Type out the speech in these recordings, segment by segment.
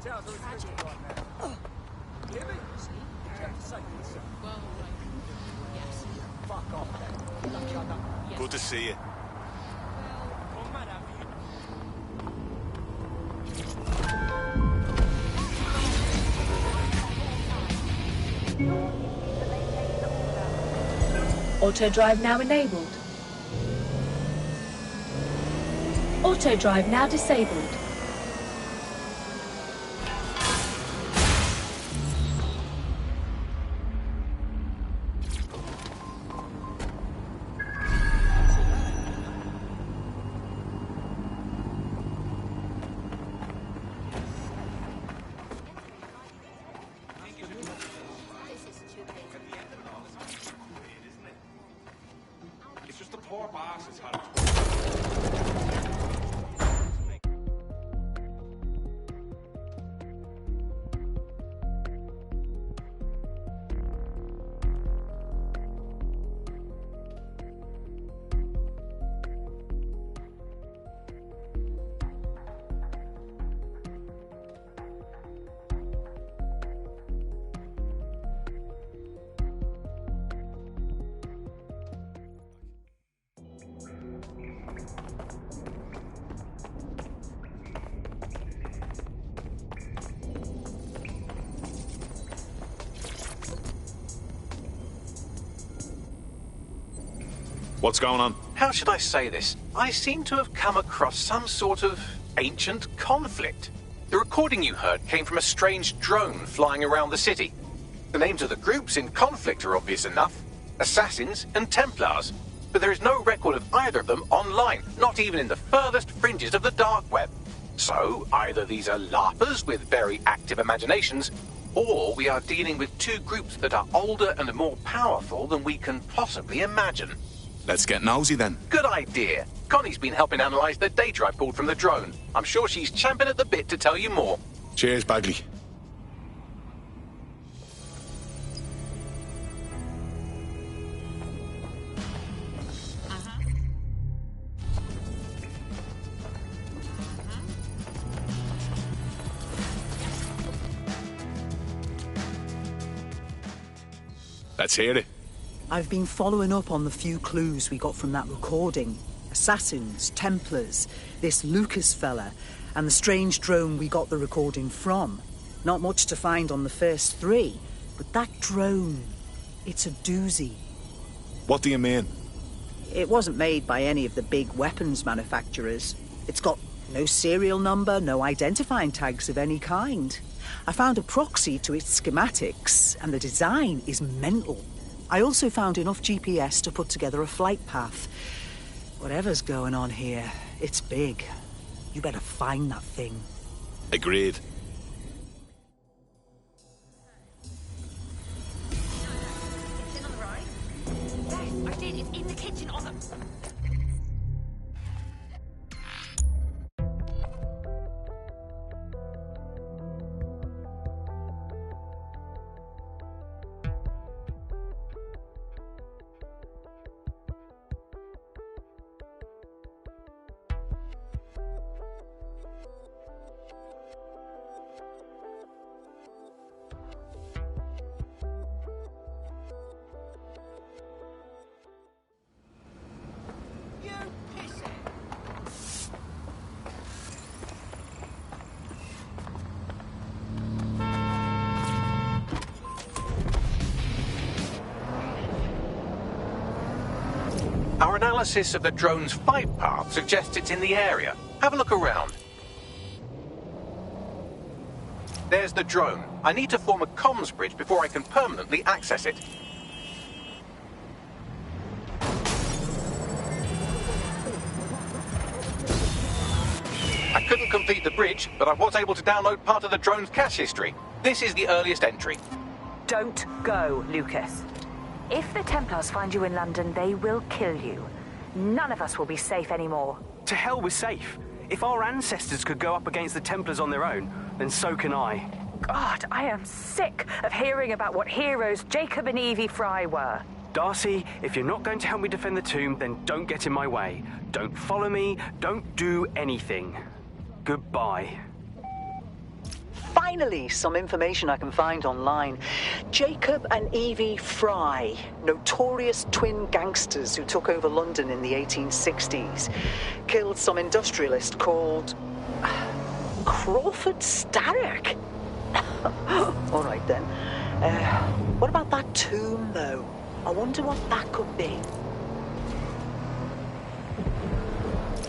Tragic. Hear me? You have to say yourself. Well, yes. Fuck off then. Lucky I know. Yes. Good to see you. Well, mad have Auto drive now enabled. Auto drive now disabled. It's just the poor bastards had it. What's going on? How should I say this? I seem to have come across some sort of ancient conflict. The recording you heard came from a strange drone flying around the city. The names of the groups in conflict are obvious enough: Assassins and Templars. But there is no record of either of them online, not even in the furthest fringes of the dark web. So, either these are LARPers with very active imaginations, or we are dealing with two groups that are older and more powerful than we can possibly imagine. Let's get nosy then. Good idea. Connie's been helping analyse the data I pulled from the drone. I'm sure she's champing at the bit to tell you more. Cheers, Bagley. Let's hear it. I've been following up on the few clues we got from that recording. Assassins, Templars, this Lucas fella, and the strange drone we got the recording from. Not much to find on the first three, but that drone, it's a doozy. What do you mean? It wasn't made by any of the big weapons manufacturers. It's got no serial number, no identifying tags of any kind. I found a proxy to its schematics, and the design is mental. I also found enough GPS to put together a flight path. Whatever's going on here, it's big. You better find that thing. Agreed. Kitchen on the right? Yes, I did. It's in the kitchen on the... Our analysis of the drone's flight path suggests it's in the area. Have a look around. There's the drone. I need to form a comms bridge before I can permanently access it. I couldn't complete the bridge, but I was able to download part of the drone's cache history. This is the earliest entry. Don't go, Lucas. If the Templars find you in London, they will kill you. None of us will be safe anymore. To hell with safe. If our ancestors could go up against the Templars on their own, then so can I. God, I am sick of hearing about what heroes Jacob and Evie Fry were. Darcy, if you're not going to help me defend the tomb, then don't get in my way. Don't follow me, don't do anything. Goodbye. Finally, some information I can find online. Jacob and Evie Fry, notorious twin gangsters who took over London in the 1860s, killed some industrialist called Crawford Starrick. All right then. What about that tomb, though? I wonder what that could be.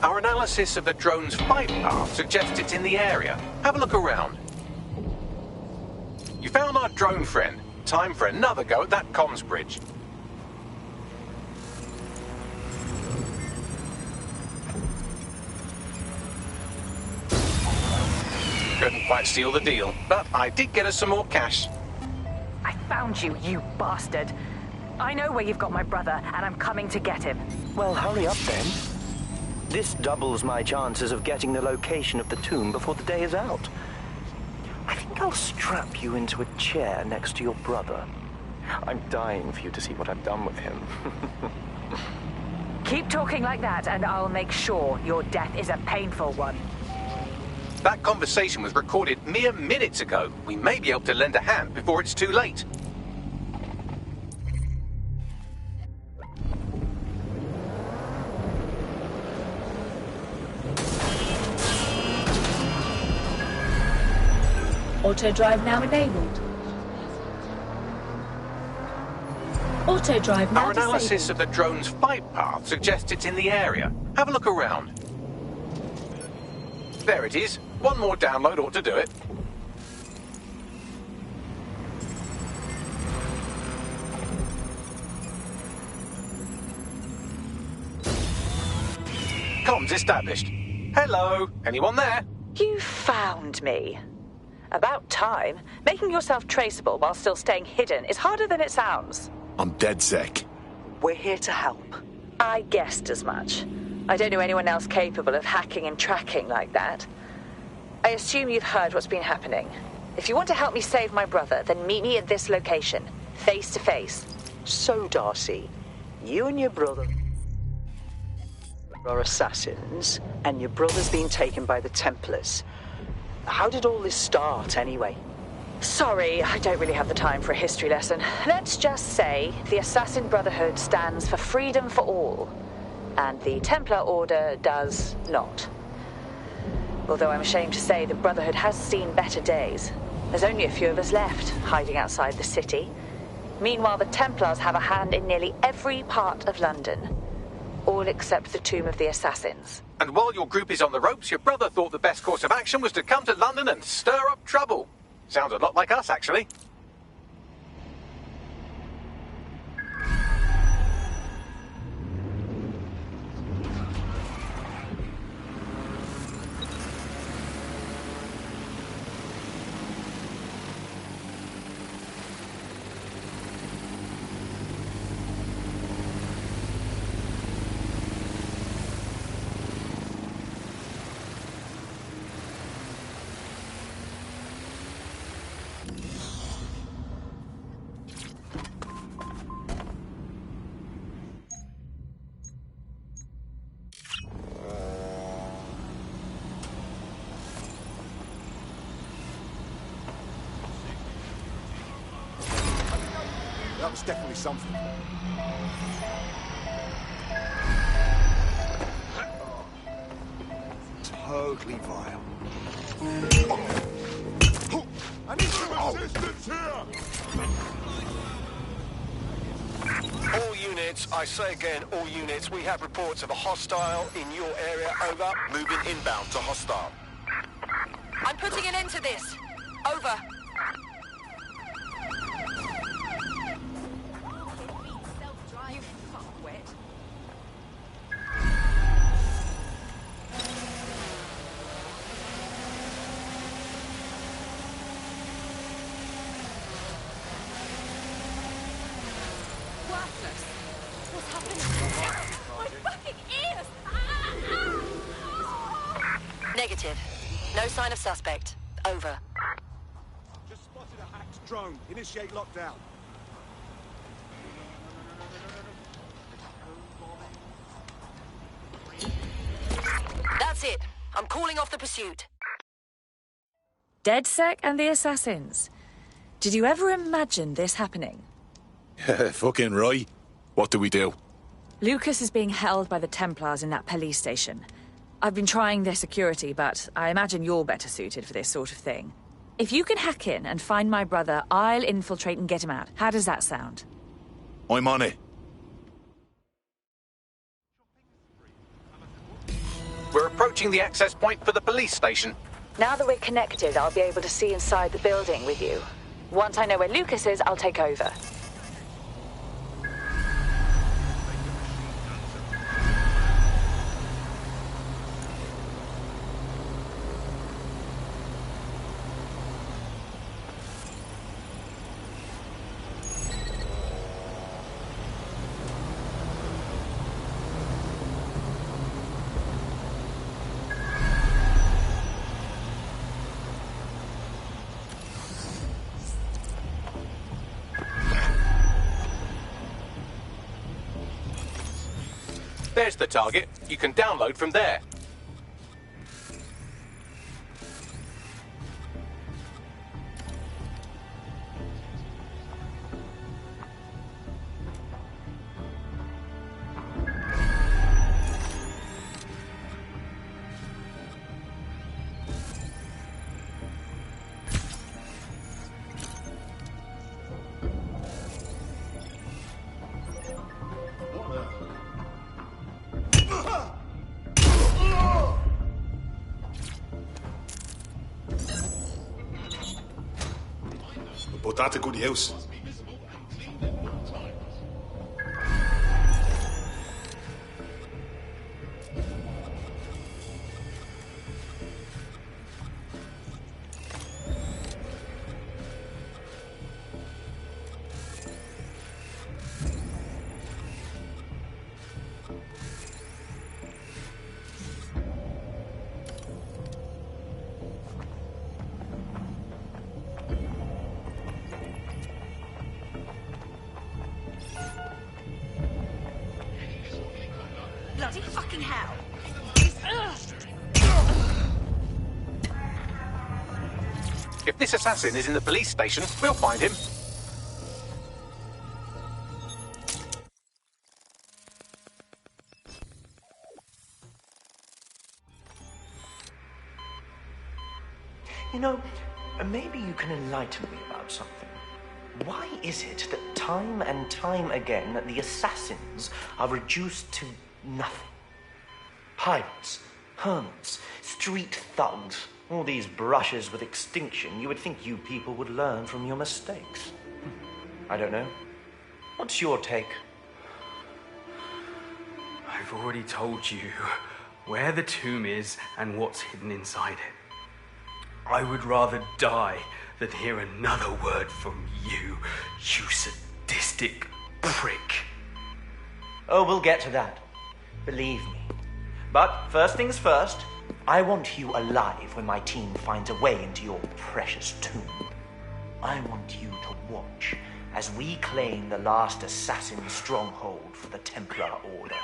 Our analysis of the drone's flight path suggests it's in the area. Have a look around. You found our drone friend. Time for another go at that comms bridge. Couldn't quite seal the deal, but I did get us some more cash. I found you, you bastard. I know where you've got my brother, and I'm coming to get him. Well, hurry up then. This doubles my chances of getting the location of the tomb before the day is out. I think I'll strap you into a chair next to your brother. I'm dying for you to see what I've done with him. Keep talking like that, and I'll make sure your death is a painful one. That conversation was recorded mere minutes ago. We may be able to lend a hand before it's too late. Auto drive now enabled. Auto drive now Our analysis disabled. of the drone's flight path suggests it's in the area. Have a look around. There it is. One more download ought to do it. Comms established. Hello, anyone there? You found me. About time. Making yourself traceable while still staying hidden is harder than it sounds. I'm dead sick. We're here to help. I guessed as much. I don't know anyone else capable of hacking and tracking like that. I assume you've heard what's been happening. If you want to help me save my brother, then meet me at this location, face to face. So, Darcy, you and your brother are assassins, and your brother's been taken by the Templars. How did all this start, anyway? Sorry, I don't really have the time for a history lesson. Let's just say the Assassin Brotherhood stands for freedom for all, and the Templar Order does not. Although I'm ashamed to say the Brotherhood has seen better days. There's only a few of us left, hiding outside the city. Meanwhile, the Templars have a hand in nearly every part of London. All except the Tomb of the Assassins. And while your group is on the ropes, your brother thought the best course of action was to come to London and stir up trouble. Sounds a lot like us, actually. That was definitely something. Totally vile. I need some assistance here! All units, I say again, all units, we have reports of a hostile in your area, over. Moving inbound to hostile. I'm putting an end to this. Over. You fuckwit. Worthless. What's happening? My fucking ears! Negative. No sign of suspect. Over. Just spotted a hacked drone. Initiate lockdown. That's it. I'm calling off the pursuit. DedSec and the Assassins. Did you ever imagine this happening? Fucking right. What do we do? Lucas is being held by the Templars in that police station. I've been trying their security, but I imagine you're better suited for this sort of thing. If you can hack in and find my brother, I'll infiltrate and get him out. How does that sound? I'm on it. We're approaching the access point for the police station. Now that we're connected, I'll be able to see inside the building with you. Once I know where Lucas is, I'll take over. There's the target. You can download from there. But that's a good use. Bloody fucking hell. If this assassin is in the police station, we'll find him. You know, maybe you can enlighten me about something. Why is it that time and time again the assassins are reduced to nothing? Pirates, hermits, street thugs, all these brushes with extinction. You would think you people would learn from your mistakes. I don't know. What's your take? I've already told you where the tomb is and what's hidden inside it. I would rather die than hear another word from you, you sadistic prick. Oh, we'll get to that. Believe me. But first things first, I want you alive when my team finds a way into your precious tomb. I want you to watch as we claim the last assassin stronghold for the Templar Order.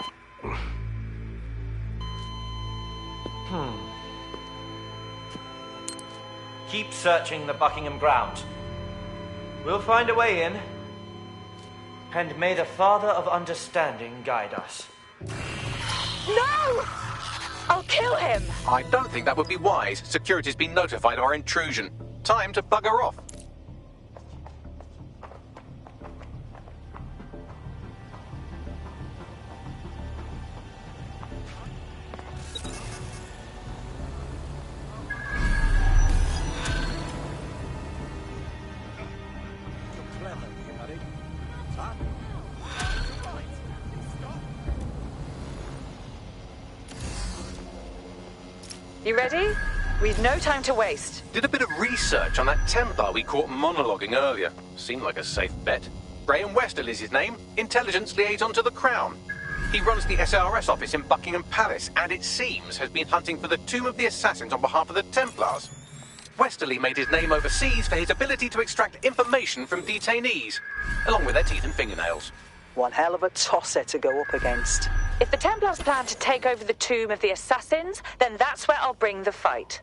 Keep searching the Buckingham grounds. We'll find a way in. And may the Father of Understanding guide us. No! I'll kill him! I don't think that would be wise. Security's been notified of our intrusion. Time to bugger off. You ready? We've no time to waste. Did a bit of research on that Templar we caught monologuing earlier. Seemed like a safe bet. Graham Westall is his name, intelligence liaison to the Crown. He runs the SRS office in Buckingham Palace, and it seems has been hunting for the Tomb of the Assassins on behalf of the Templars. Westerly made his name overseas for his ability to extract information from detainees, along with their teeth and fingernails. One hell of a tosser to go up against. If the Templars plan to take over the Tomb of the Assassins, then that's where I'll bring the fight.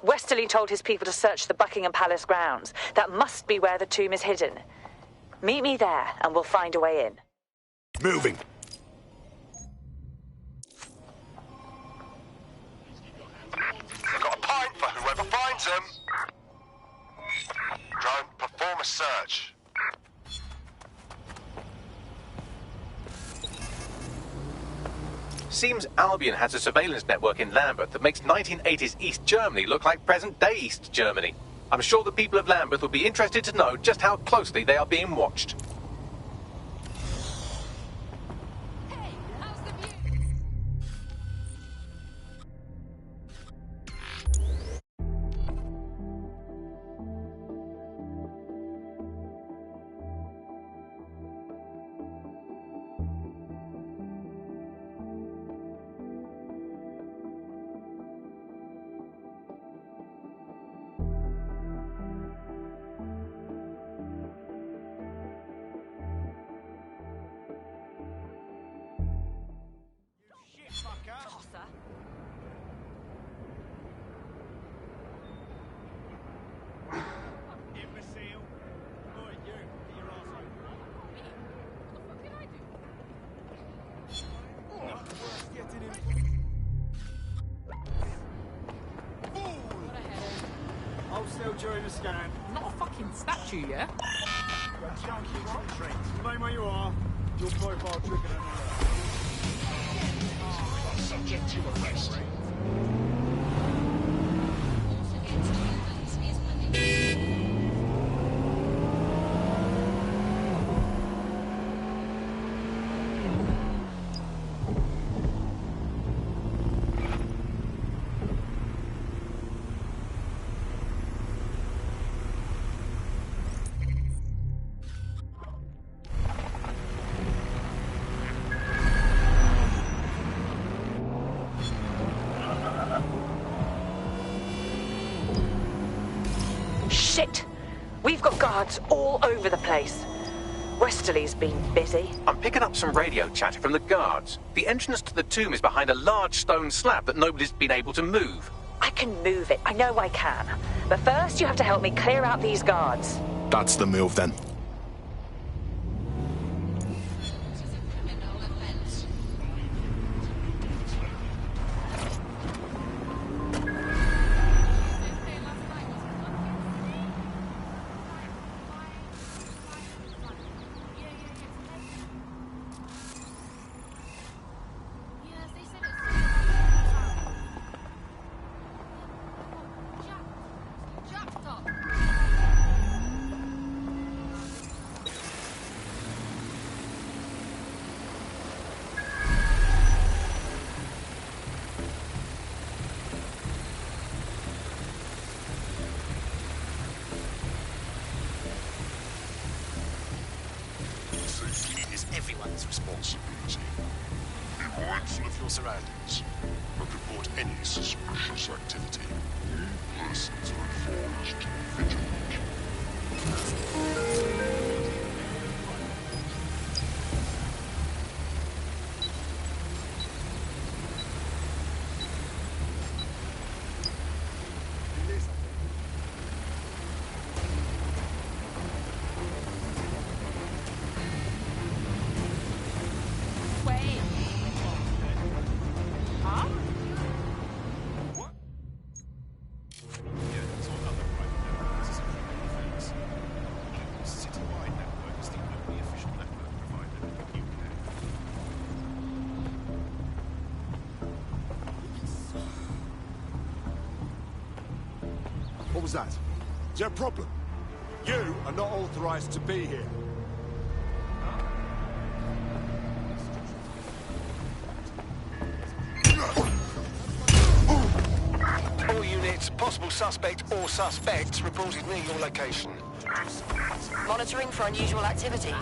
Westerly told his people to search the Buckingham Palace grounds. That must be where the tomb is hidden. Meet me there, and we'll find a way in. Moving. I've got a pint for whoever finds them. Drone, perform a search. Seems Albion has a surveillance network in Lambeth that makes 1980s East Germany look like present-day East Germany. I'm sure the people of Lambeth would be interested to know just how closely they are being watched. Hey, how's the view? Tosser. Imbecile. Oi, you. Get your arse over. Me? What the fuck did I do? Not worth getting him. Fool! What a headache. Hold still during the scan. Not a fucking statue, yeah? Chunky what? Name where you are. Your profile triggered an alert. Subject to arrest. Shit! We've got guards all over the place. Westerly's been busy. I'm picking up some radio chatter from the guards. The entrance to the tomb is behind a large stone slab that nobody's been able to move. I can move it. I know I can. But first, you have to help me clear out these guards. That's the move then. Yes, they said it's jacked up. Safety is everyone's responsibility. Be mindful of your surroundings and report any suspicious activity. All persons are advised to be vigilant. Wait. Huh? What was that? Is there a problem? You are not authorized to be here. All units, possible suspect or suspects reported near your location. Monitoring for unusual activity.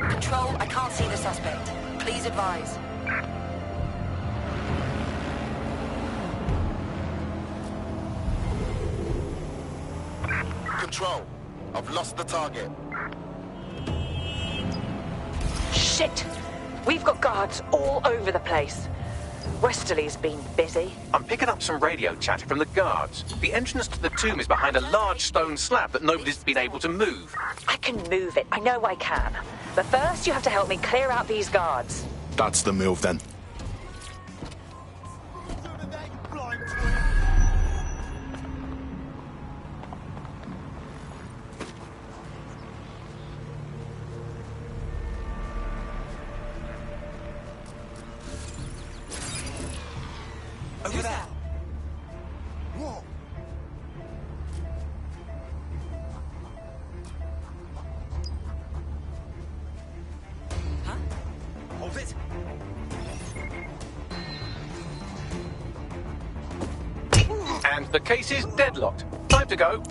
Control, I can't see the suspect. Please advise. Control. I've lost the target. Shit! We've got guards all over the place. Westerly's been busy. I'm picking up some radio chatter from the guards. The entrance to the tomb is behind a large stone slab that nobody's been able to move. I can move it. I know I can. But first, you have to help me clear out these guards. That's the move, then. Over there. Whoa! Huh? Hold it. And the case is deadlocked. Time to go.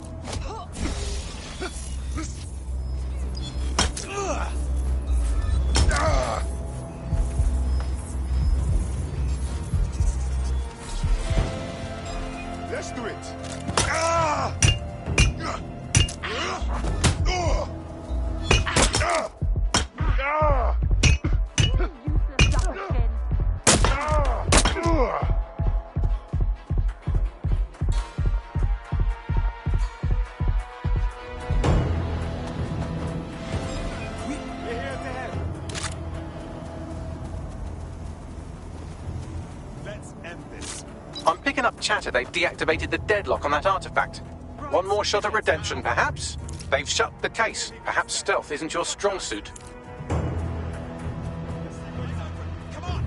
Let's do it. Let's end this. I'm picking up chatter they've deactivated the deadlock on that artifact. One more shot at redemption, perhaps? They've shut the case. Perhaps stealth isn't your strong suit. Come on.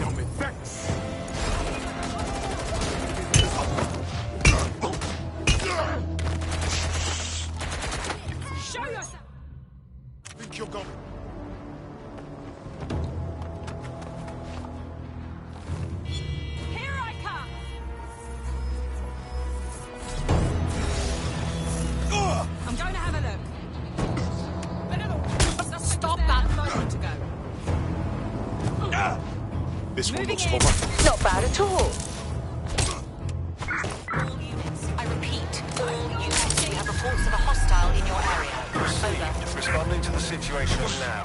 Come with thanks. Show yourself! Think you're gone. Here I come! I'm going to have a look. Stop that a moment ago. This one Moving looks in. forward. Not bad at all. All units. I repeat, all units. We have reports of a hostile in your area. Received. Responding to the situation now.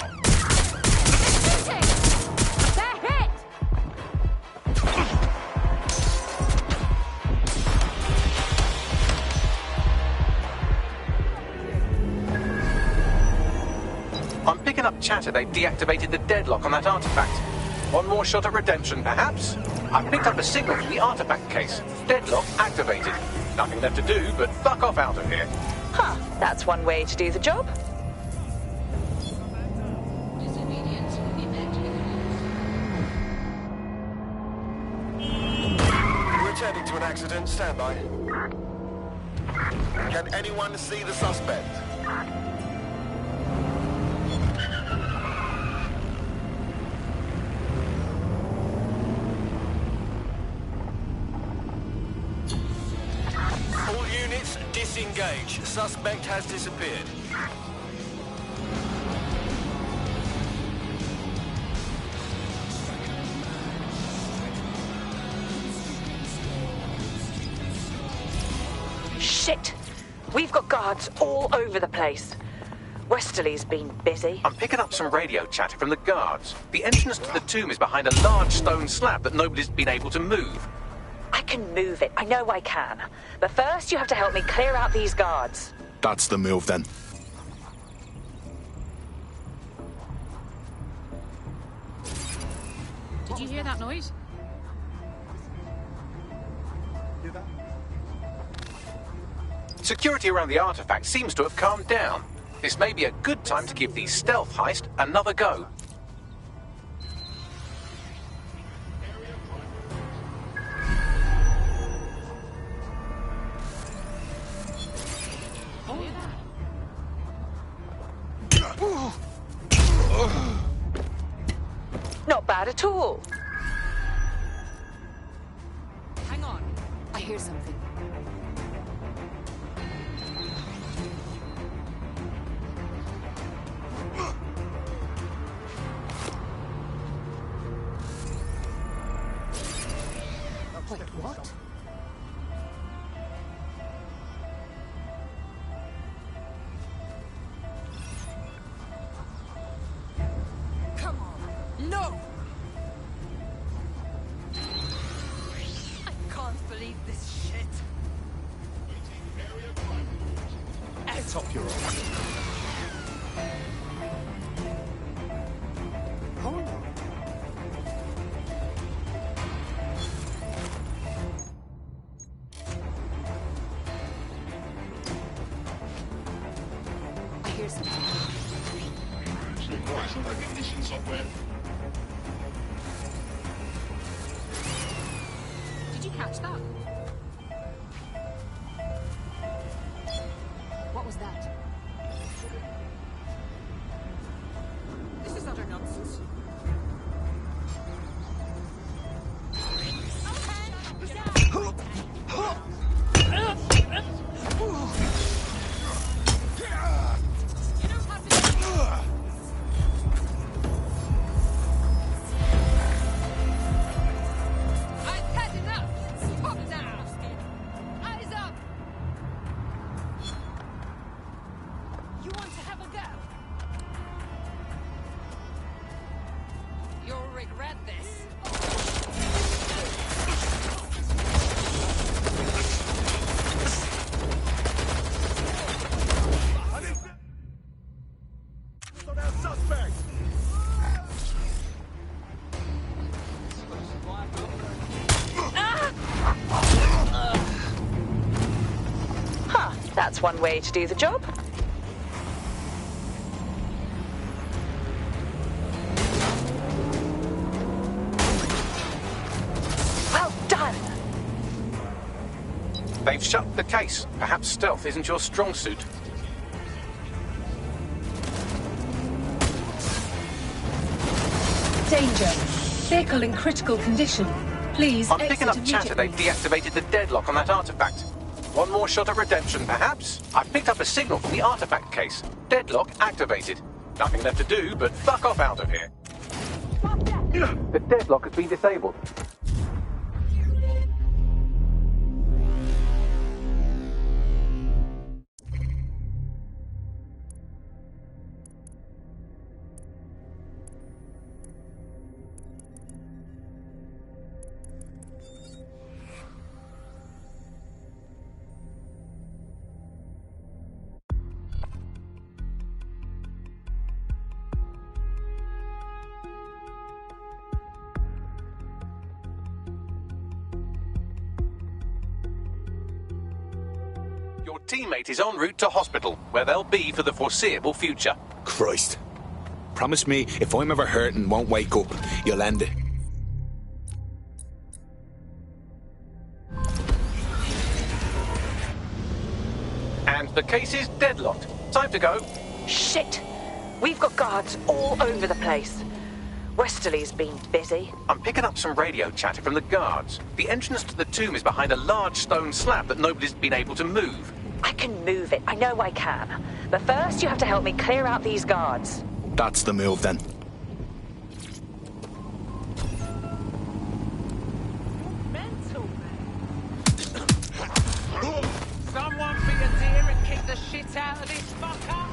Shooting! They're hit! I'm picking up chatter they've deactivated the deadlock on that artifact. One more shot at redemption, perhaps? I've picked up a signal from the artifact case. Deadlock activated. Nothing left to do but fuck off out of here. Huh, that's one way to do the job. Returning to an accident. Stand by. Can anyone see the suspect? All units disengage. Suspect has disappeared. Shit! We've got guards all over the place. Westerly's been busy. I'm picking up some radio chatter from the guards. The entrance to the tomb is behind a large stone slab that nobody's been able to move. I can move it. I know I can. But first, you have to help me clear out these guards. That's the move, then. Did you hear that noise? Hear that? Security around the artifact seems to have calmed down. This may be a good time to give the stealth heist another go. Not bad at all. Hang on. I hear something. Wait, what? top you're on. I hear something. Did you catch that? What was that? This is utter nonsense. I've had enough. Stop now. Eyes up. You want to have a go? You'll regret this. Got our suspect! Huh, that's one way to do the job. Well done! They've shut the case. Perhaps stealth isn't your strong suit. Danger. Vehicle in critical condition. Please I'm exit picking up immediately. chatter they've deactivated the deadlock on that artifact. One more shot of redemption, perhaps? I've picked up a signal from the artifact case. Deadlock activated. Nothing left to do but fuck off out of here. The deadlock has been disabled. Your teammate is en route to hospital, where they'll be for the foreseeable future. Christ. Promise me if I'm ever hurt and won't wake up, you'll end it. And the case is deadlocked. Time to go. Shit! We've got guards all over the place. Westerly's been busy. I'm picking up some radio chatter from the guards. The entrance to the tomb is behind a large stone slab that nobody's been able to move. I can move it. I know I can. But first, you have to help me clear out these guards. That's the move then. Mental, man. Someone be a dear and kick the shit out of this fucker.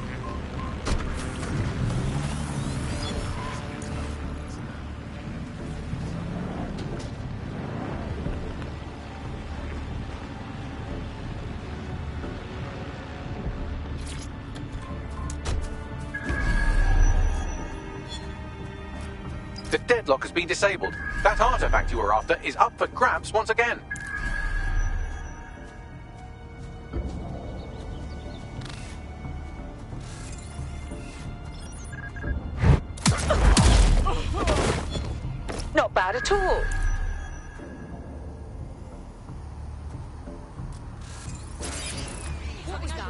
The deadlock has been disabled. That artifact you were after is up for grabs once again. Not bad at all. What was that?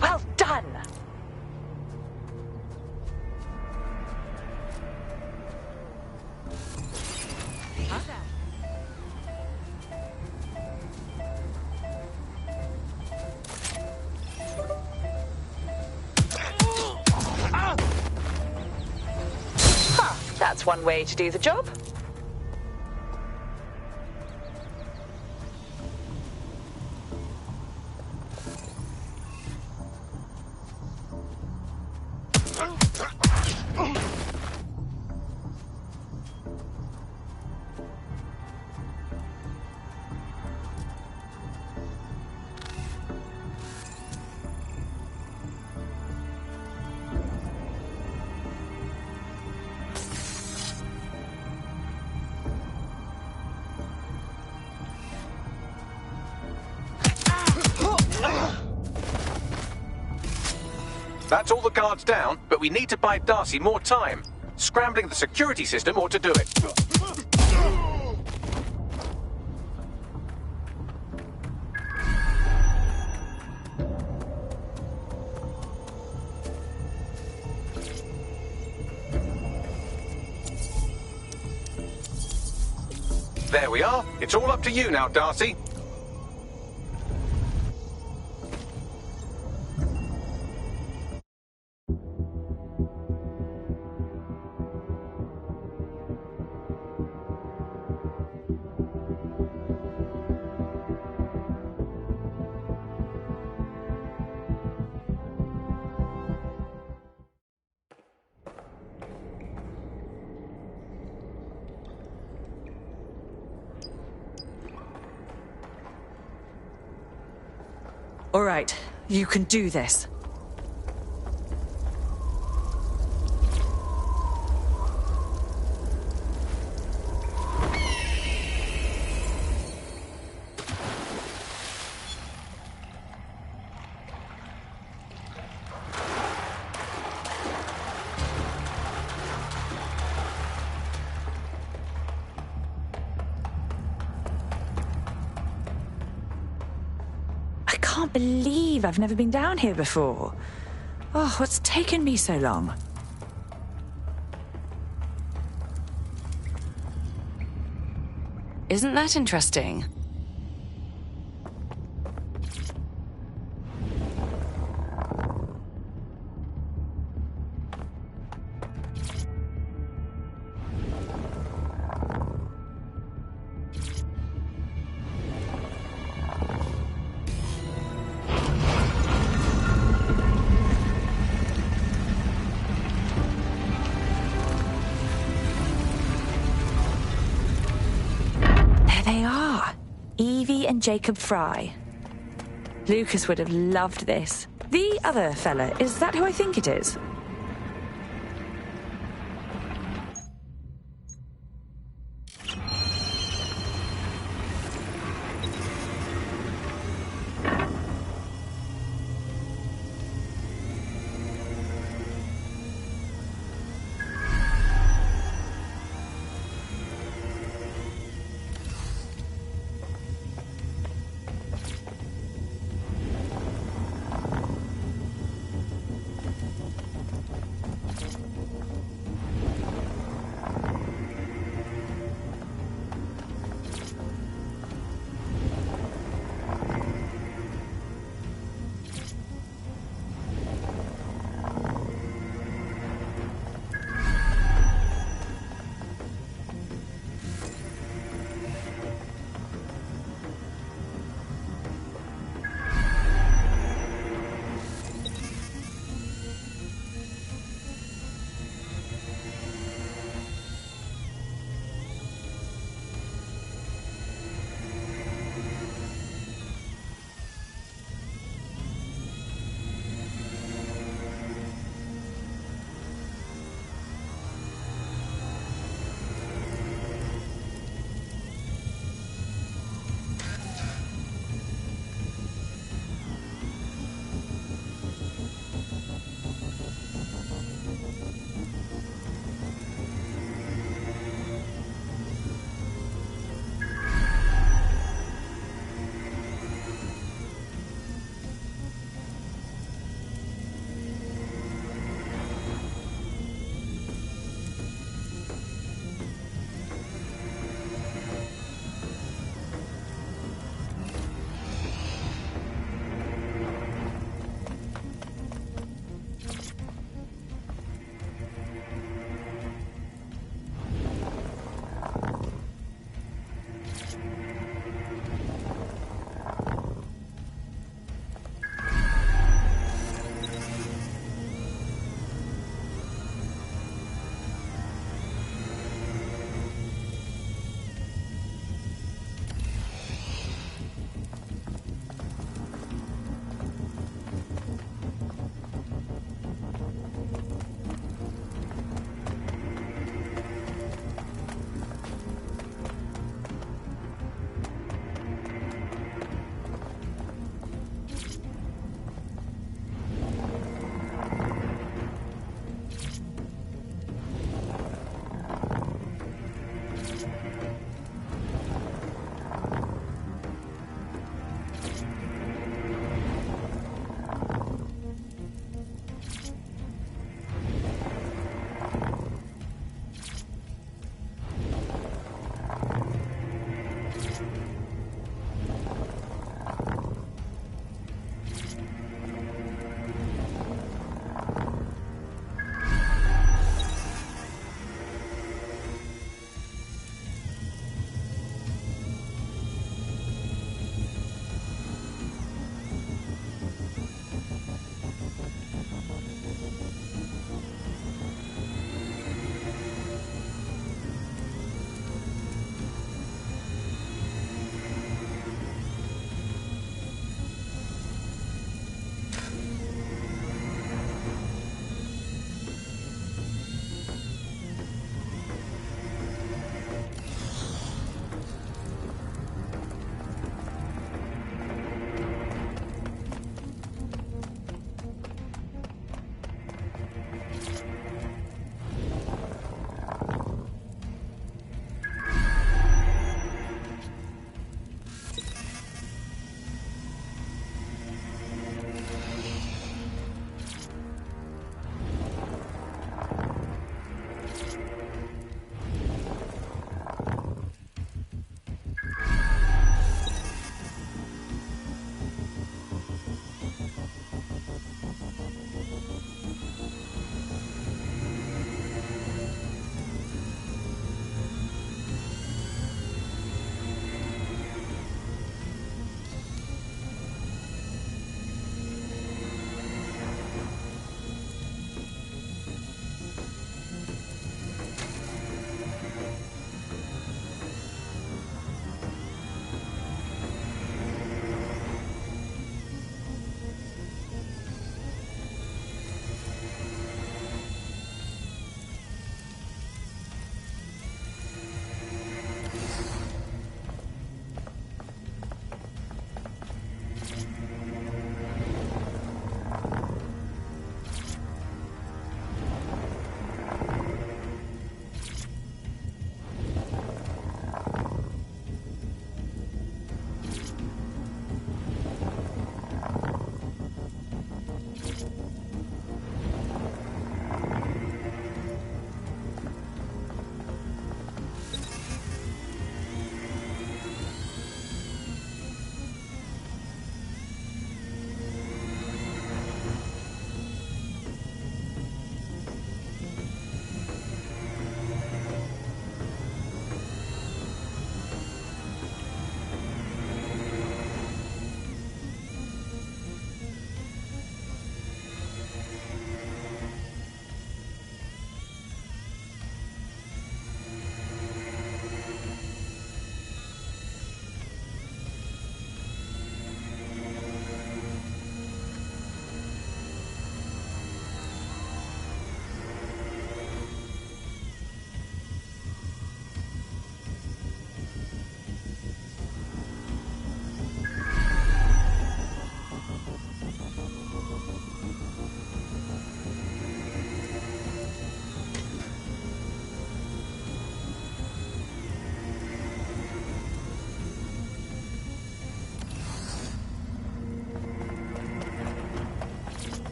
Well done! How's that? Huh, that's one way to do the job. That's all the guards down, but we need to buy Darcy more time. Scrambling the security system ought to do it. There we are. It's all up to you now, Darcy. All right, you can do this. I can't believe I've never been down here before. Oh, what's taken me so long? Isn't that interesting? They are. Evie and Jacob Fry. Lucas would have loved this. The other fella, is that who I think it is?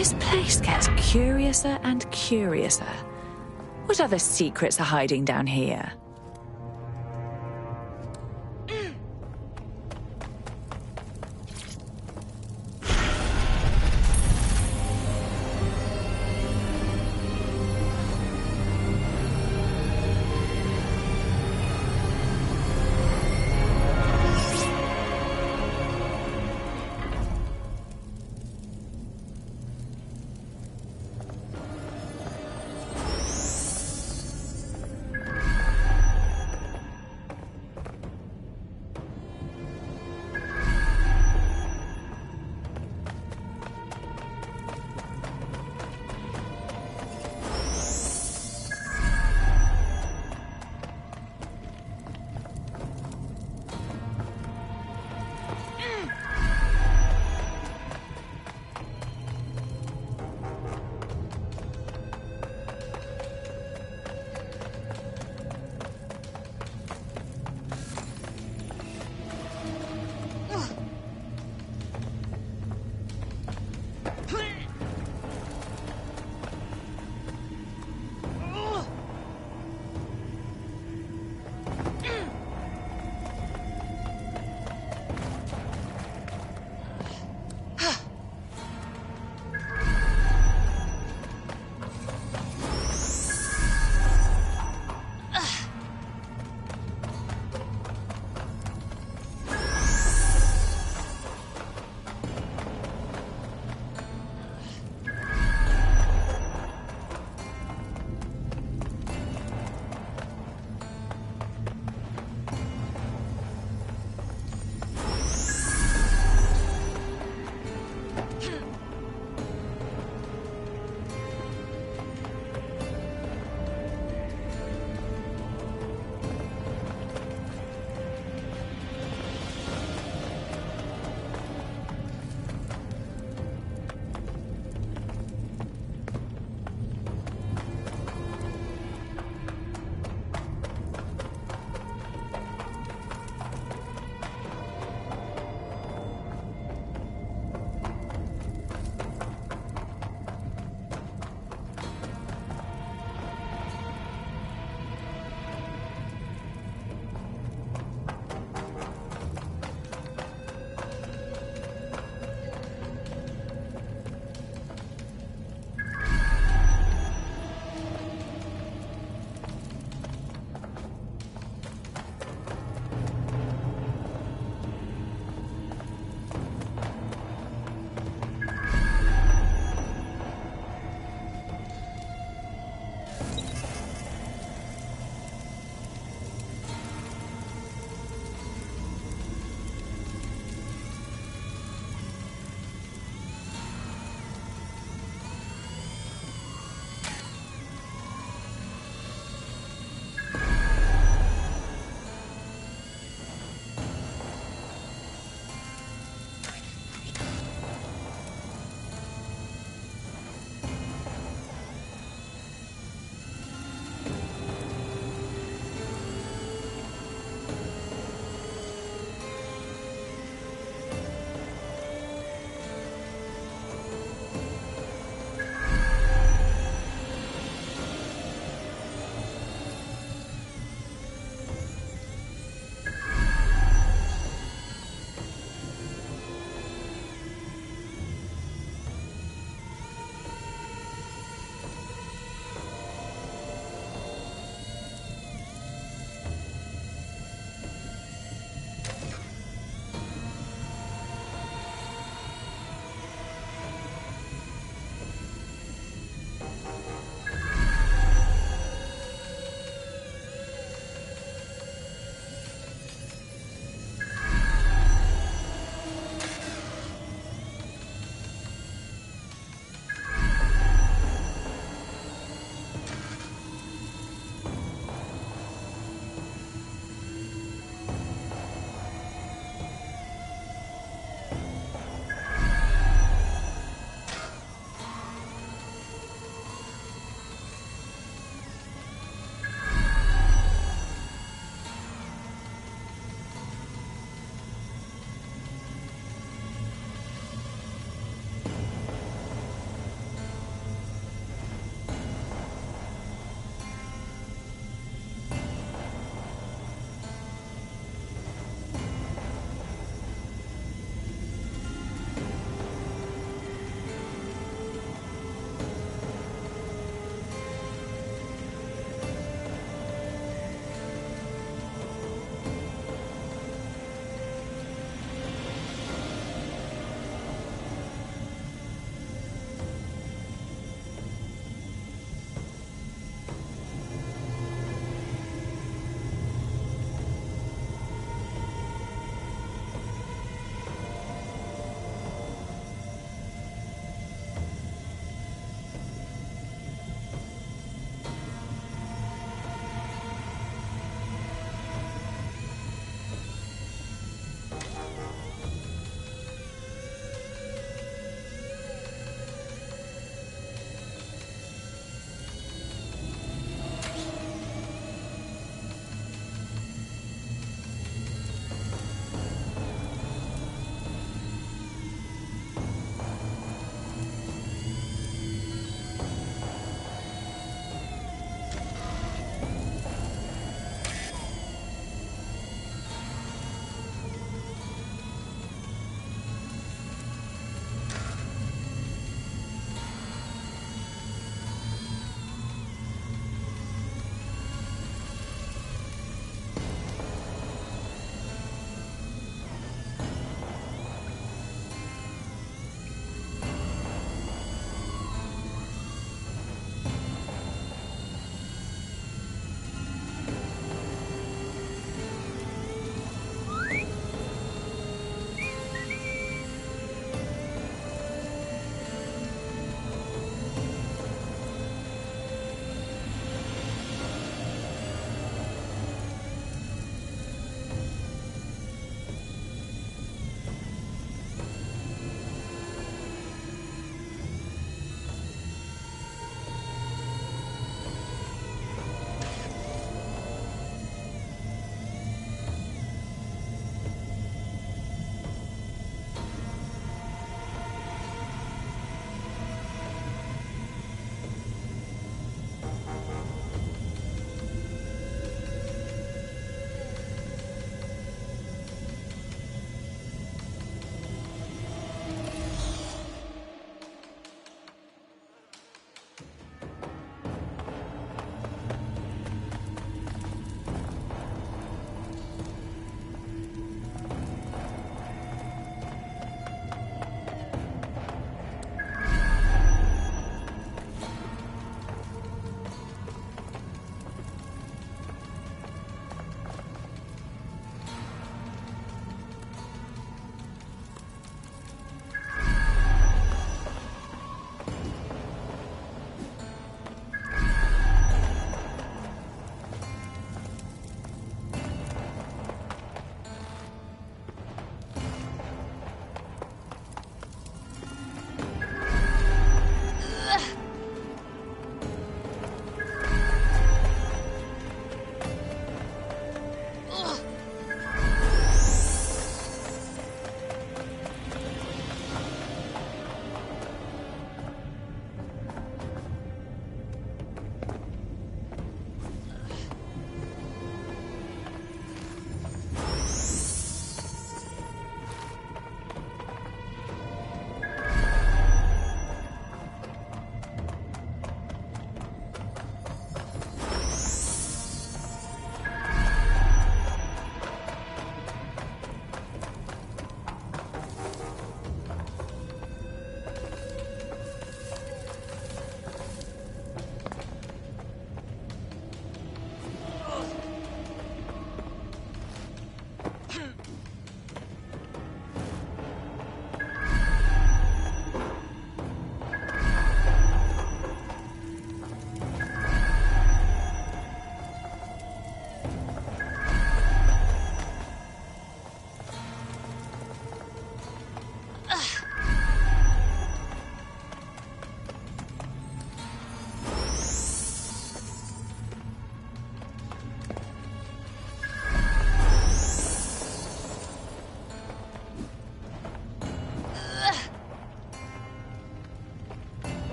This place gets curiouser and curiouser. What other secrets are hiding down here?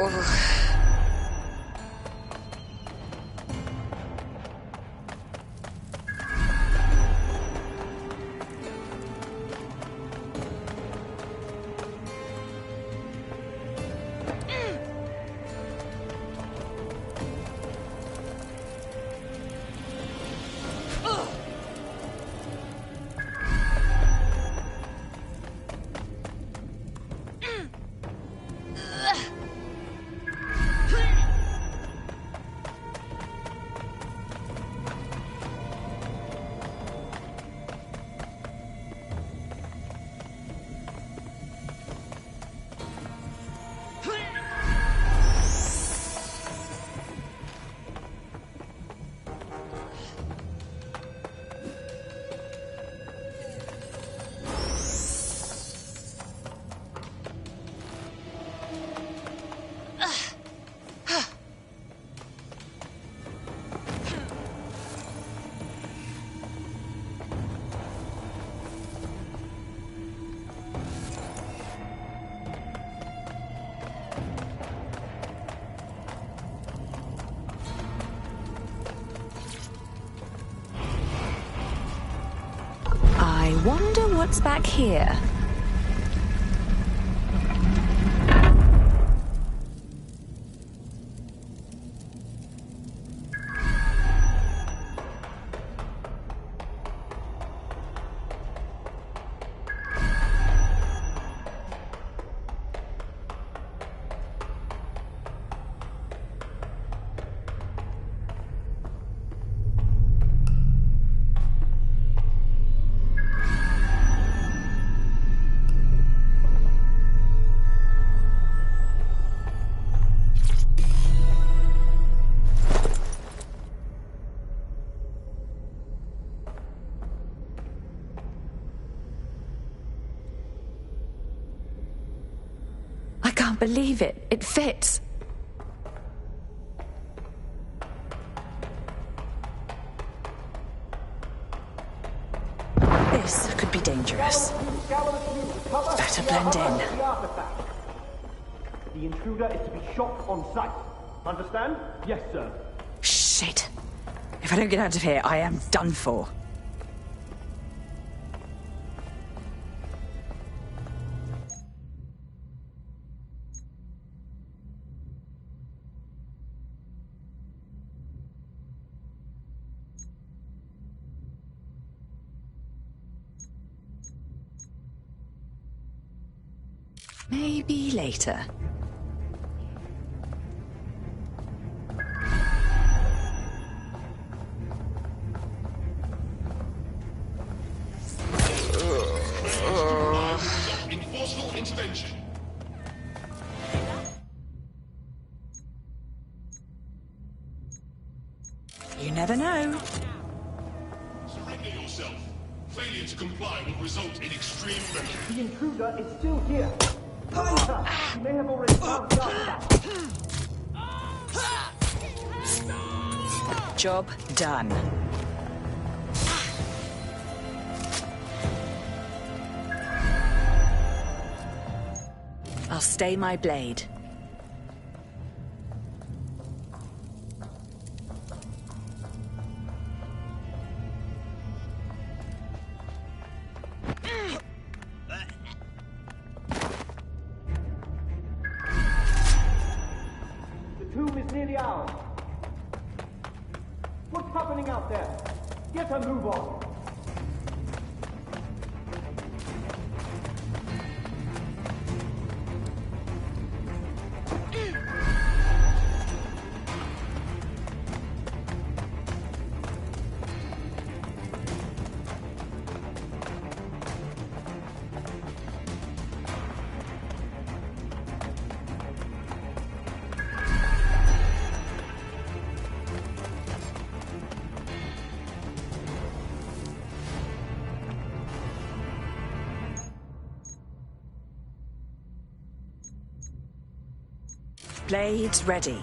I wonder what's back here. I can't believe it. It fits. This could be dangerous. Better blend in. The intruder is to be shot on sight. Understand? Yes, sir. Shit. If I don't get out of here, I am done for. Maybe later. Enforceable intervention. You never know. Surrender yourself. Failure to comply will result in extreme measures. The intruder is still here. Find her. She may have already found out. Job done. I'll stay my blade. The tomb is nearly ours. What's happening out there? Get a move on. Blades ready.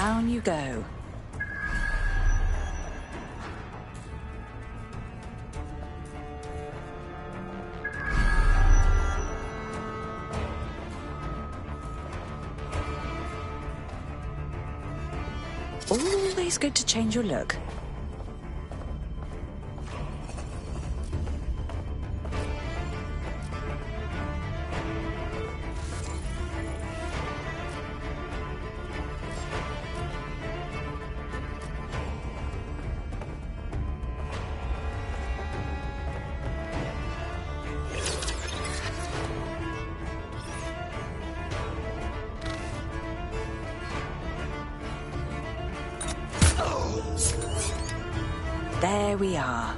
down you go. Always good to change your look. There we are.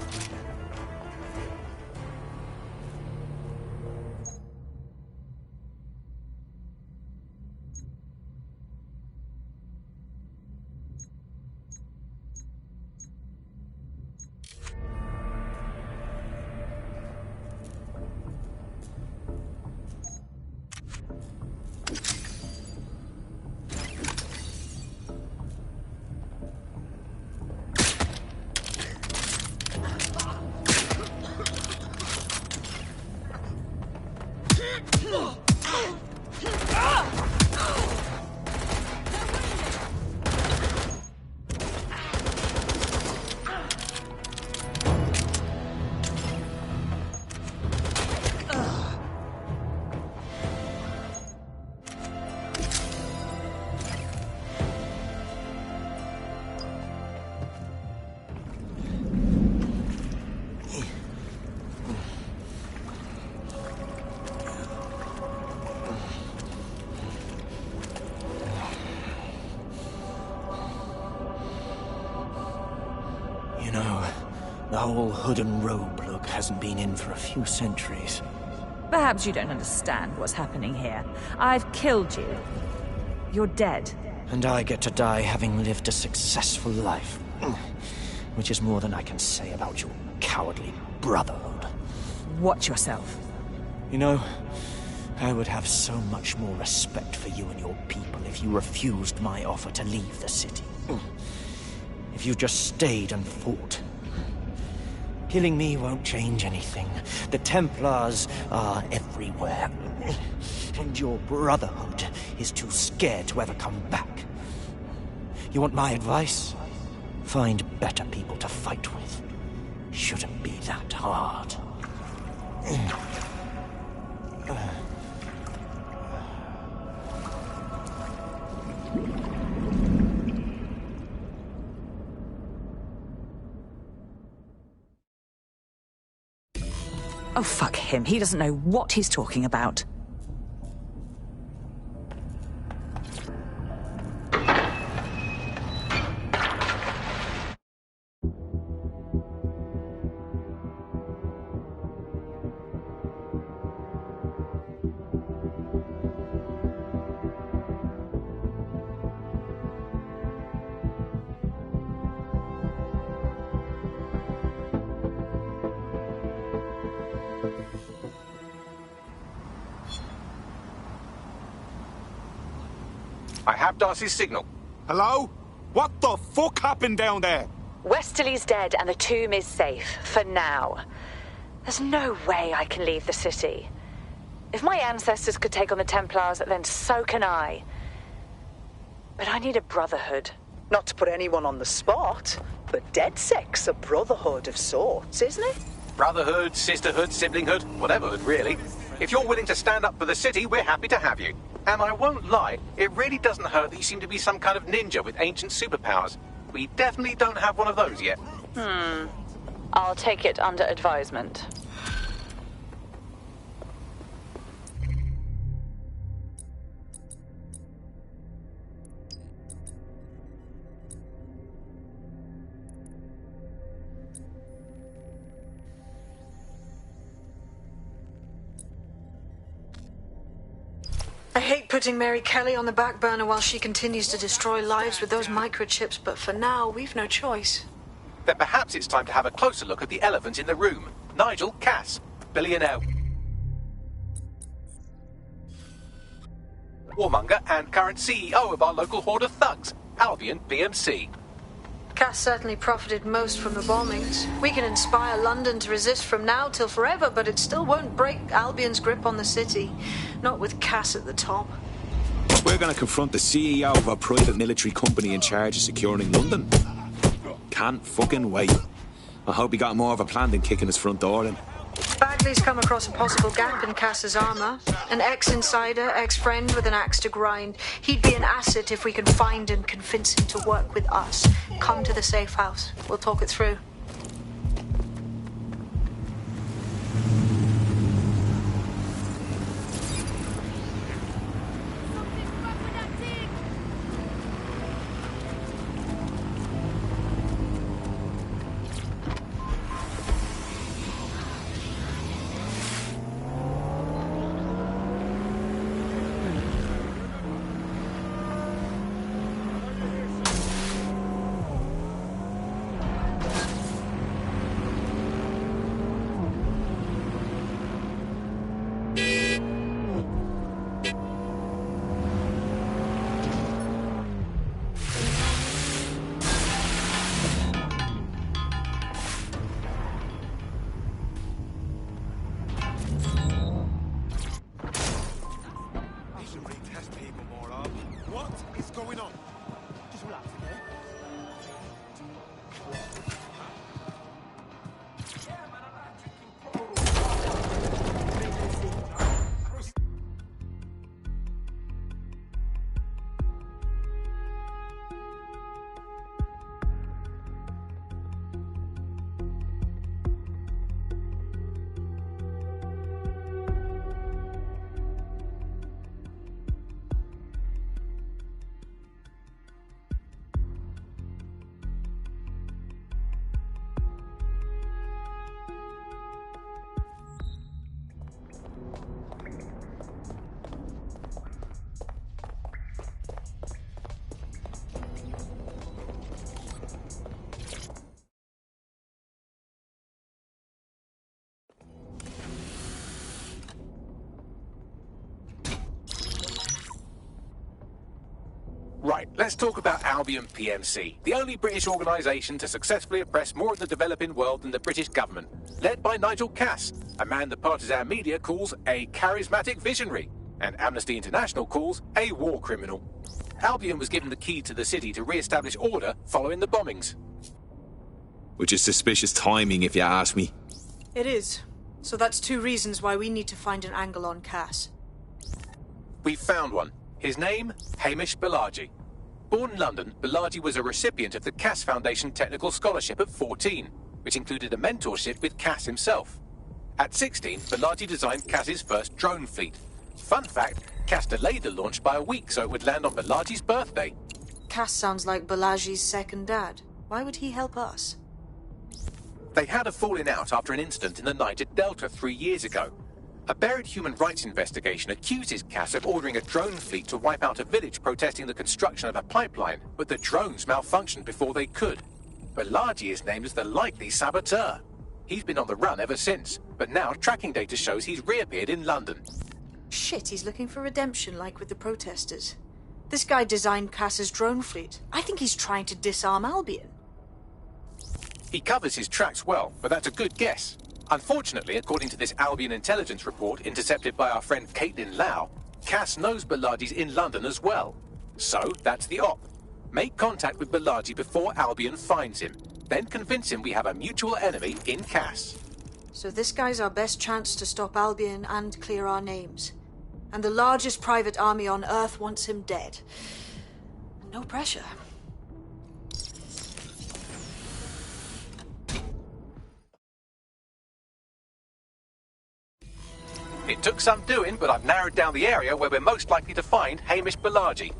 The whole hood and robe look hasn't been in for a few centuries. Perhaps you don't understand what's happening here. I've killed you. You're dead. And I get to die having lived a successful life. Which is more than I can say about your cowardly brotherhood. Watch yourself. You know, I would have so much more respect for you and your people if you refused my offer to leave the city. If you just stayed and fought. Killing me won't change anything. The Templars are everywhere. And your brotherhood is too scared to ever come back. You want my advice? Find better people to fight with. Shouldn't be that hard. Oh, fuck him. He doesn't know what he's talking about. I have Darcy's signal. Hello? What the fuck happened down there? Westerly's dead and the tomb is safe, for now. There's no way I can leave the city. If my ancestors could take on the Templars, then so can I. But I need a brotherhood. Not to put anyone on the spot, but DedSec's a brotherhood of sorts, isn't it? Brotherhood, sisterhood, siblinghood, whatever hood, really. If you're willing to stand up for the city, we're happy to have you. And I won't lie, it really doesn't hurt that you seem to be some kind of ninja with ancient superpowers. We definitely don't have one of those yet. I'll take it under advisement. I hate putting Mary Kelly on the back burner while she continues to destroy lives with those microchips, but for now, we've no choice. Then perhaps it's time to have a closer look at the elephant in the room. Nigel Cass, billionaire, warmonger and current CEO of our local horde of thugs. Albion PMC. Cass certainly profited most from the bombings. We can inspire London to resist from now till forever, but it still won't break Albion's grip on the city. Not with Cass at the top. We're going to confront the CEO of a private military company in charge of securing London. Can't fucking wait. I hope he got more of a plan than kicking his front door in. Bagley's come across a possible gap in Cass's armour. An ex-insider, ex-friend with an axe to grind. He'd be an asset if we can find and convince him to work with us. Come to the safe house. We'll talk it through. Right, let's talk about Albion PMC, the only British organisation to successfully oppress more of the developing world than the British government, led by Nigel Cass, a man the partisan media calls a charismatic visionary, and Amnesty International calls a war criminal. Albion was given the key to the city to re-establish order following the bombings. Which is suspicious timing, if you ask me. It is. So that's two reasons why we need to find an angle on Cass. We've found one. His name, Hamish Balaji. Born in London, Balaji was a recipient of the Cass Foundation Technical Scholarship at 14, which included a mentorship with Cass himself. At 16, Balaji designed Cass's first drone fleet. Fun fact, Cass delayed the launch by a week so it would land on Balaji's birthday. Cass sounds like Balaji's second dad. Why would he help us? They had a falling out after an incident in the Niger Delta 3 years ago. A buried human rights investigation accuses Cass of ordering a drone fleet to wipe out a village protesting the construction of a pipeline, but the drones malfunctioned before they could. Balaji is named as the likely saboteur. He's been on the run ever since, but now tracking data shows he's reappeared in London. Shit, he's looking for redemption like with the protesters. This guy designed Cass's drone fleet. I think he's trying to disarm Albion. He covers his tracks well, but that's a good guess. Unfortunately, according to this Albion intelligence report intercepted by our friend Caitlin Lau, Cass knows Balaji's in London as well. So, that's the op. Make contact with Balaji before Albion finds him. Then convince him we have a mutual enemy in Cass. So this guy's our best chance to stop Albion and clear our names. And the largest private army on Earth wants him dead. No pressure. It took some doing, but I've narrowed down the area where we're most likely to find Hamish Balaji.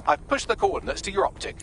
I've pushed the coordinates to your optic.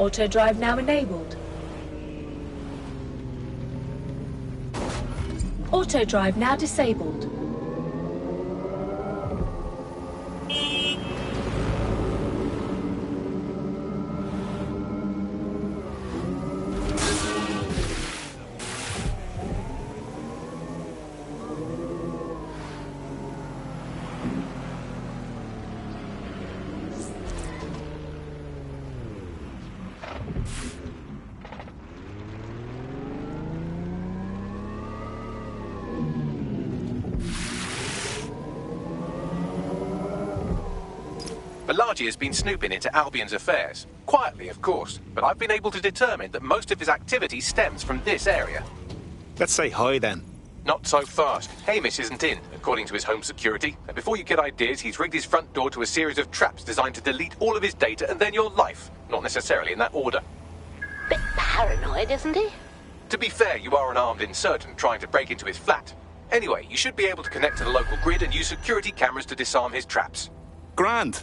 Auto drive now enabled. Auto drive now disabled. Balaji has been snooping into Albion's affairs. Quietly, of course, but I've been able to determine that most of his activity stems from this area. Let's say hi then. Not so fast. Hamish isn't in, according to his home security. And before you get ideas, he's rigged his front door to a series of traps designed to delete all of his data and then your life. Not necessarily in that order. Bit paranoid, isn't he? To be fair, you are an armed insurgent trying to break into his flat. Anyway, you should be able to connect to the local grid and use security cameras to disarm his traps. Grand.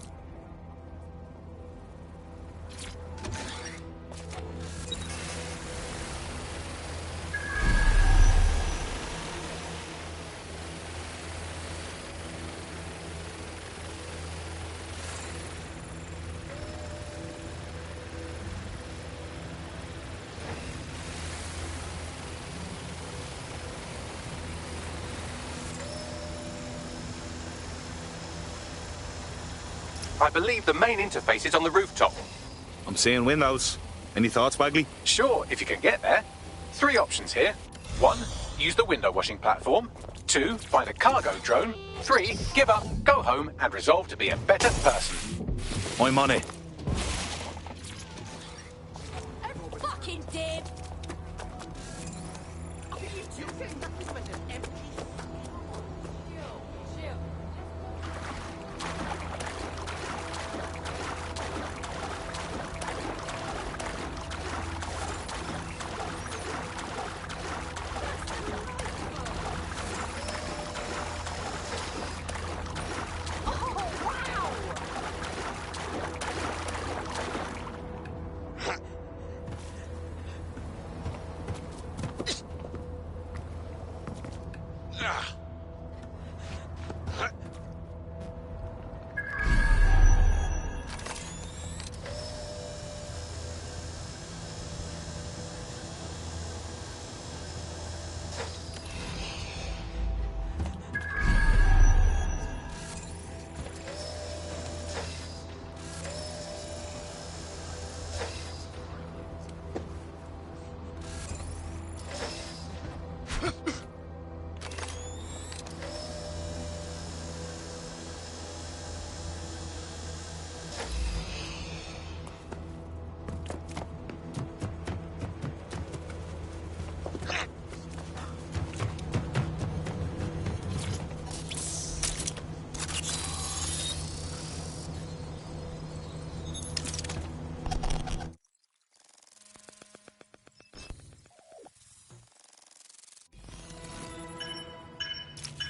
I believe the main interface is on the rooftop. I'm seeing windows. Any thoughts, Bagley? Sure, if you can get there. 3 options here. 1, use the window washing platform. 2, find a cargo drone. 3, give up, go home, and resolve to be a better person. I'm on it. Fucking dib!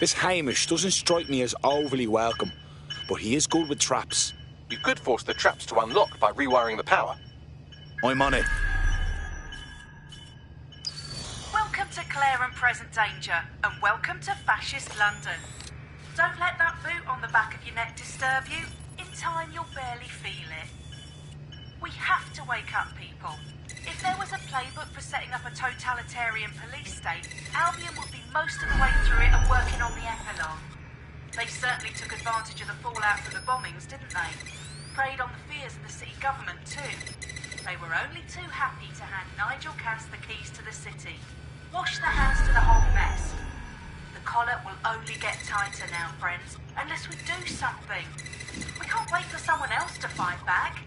This Hamish doesn't strike me as overly welcome, but he is good with traps. You could force the traps to unlock by rewiring the power. I'm on it. Welcome to Clare and Present Danger, and welcome to Fascist London. Don't let that boot on the back of your neck disturb you. In time, you'll barely feel it. We have to wake up people. If there was a playbook for setting up a totalitarian police state, Albion would be most of the way through it and working on the epilogue. They certainly took advantage of the fallout from the bombings, didn't they? Preyed on the fears of the city government too. They were only too happy to hand Nigel Cass the keys to the city. Wash their hands to the whole mess. The collar will only get tighter now, friends, unless we do something. We can't wait for someone else to fight back.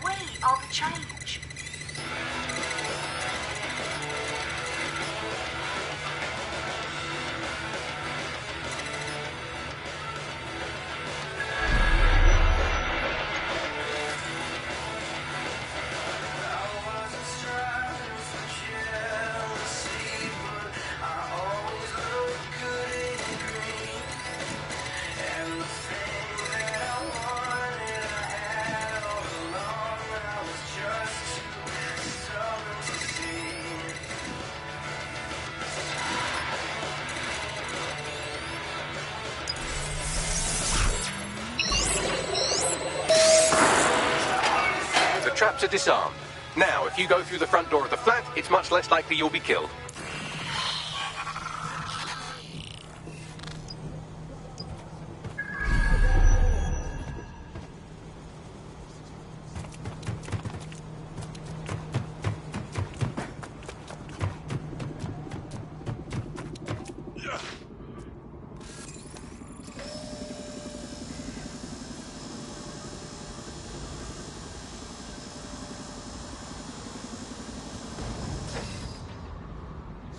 We are the change. Just groups are disarmed. Now, if you go through the front door of the flat, it's much less likely you'll be killed.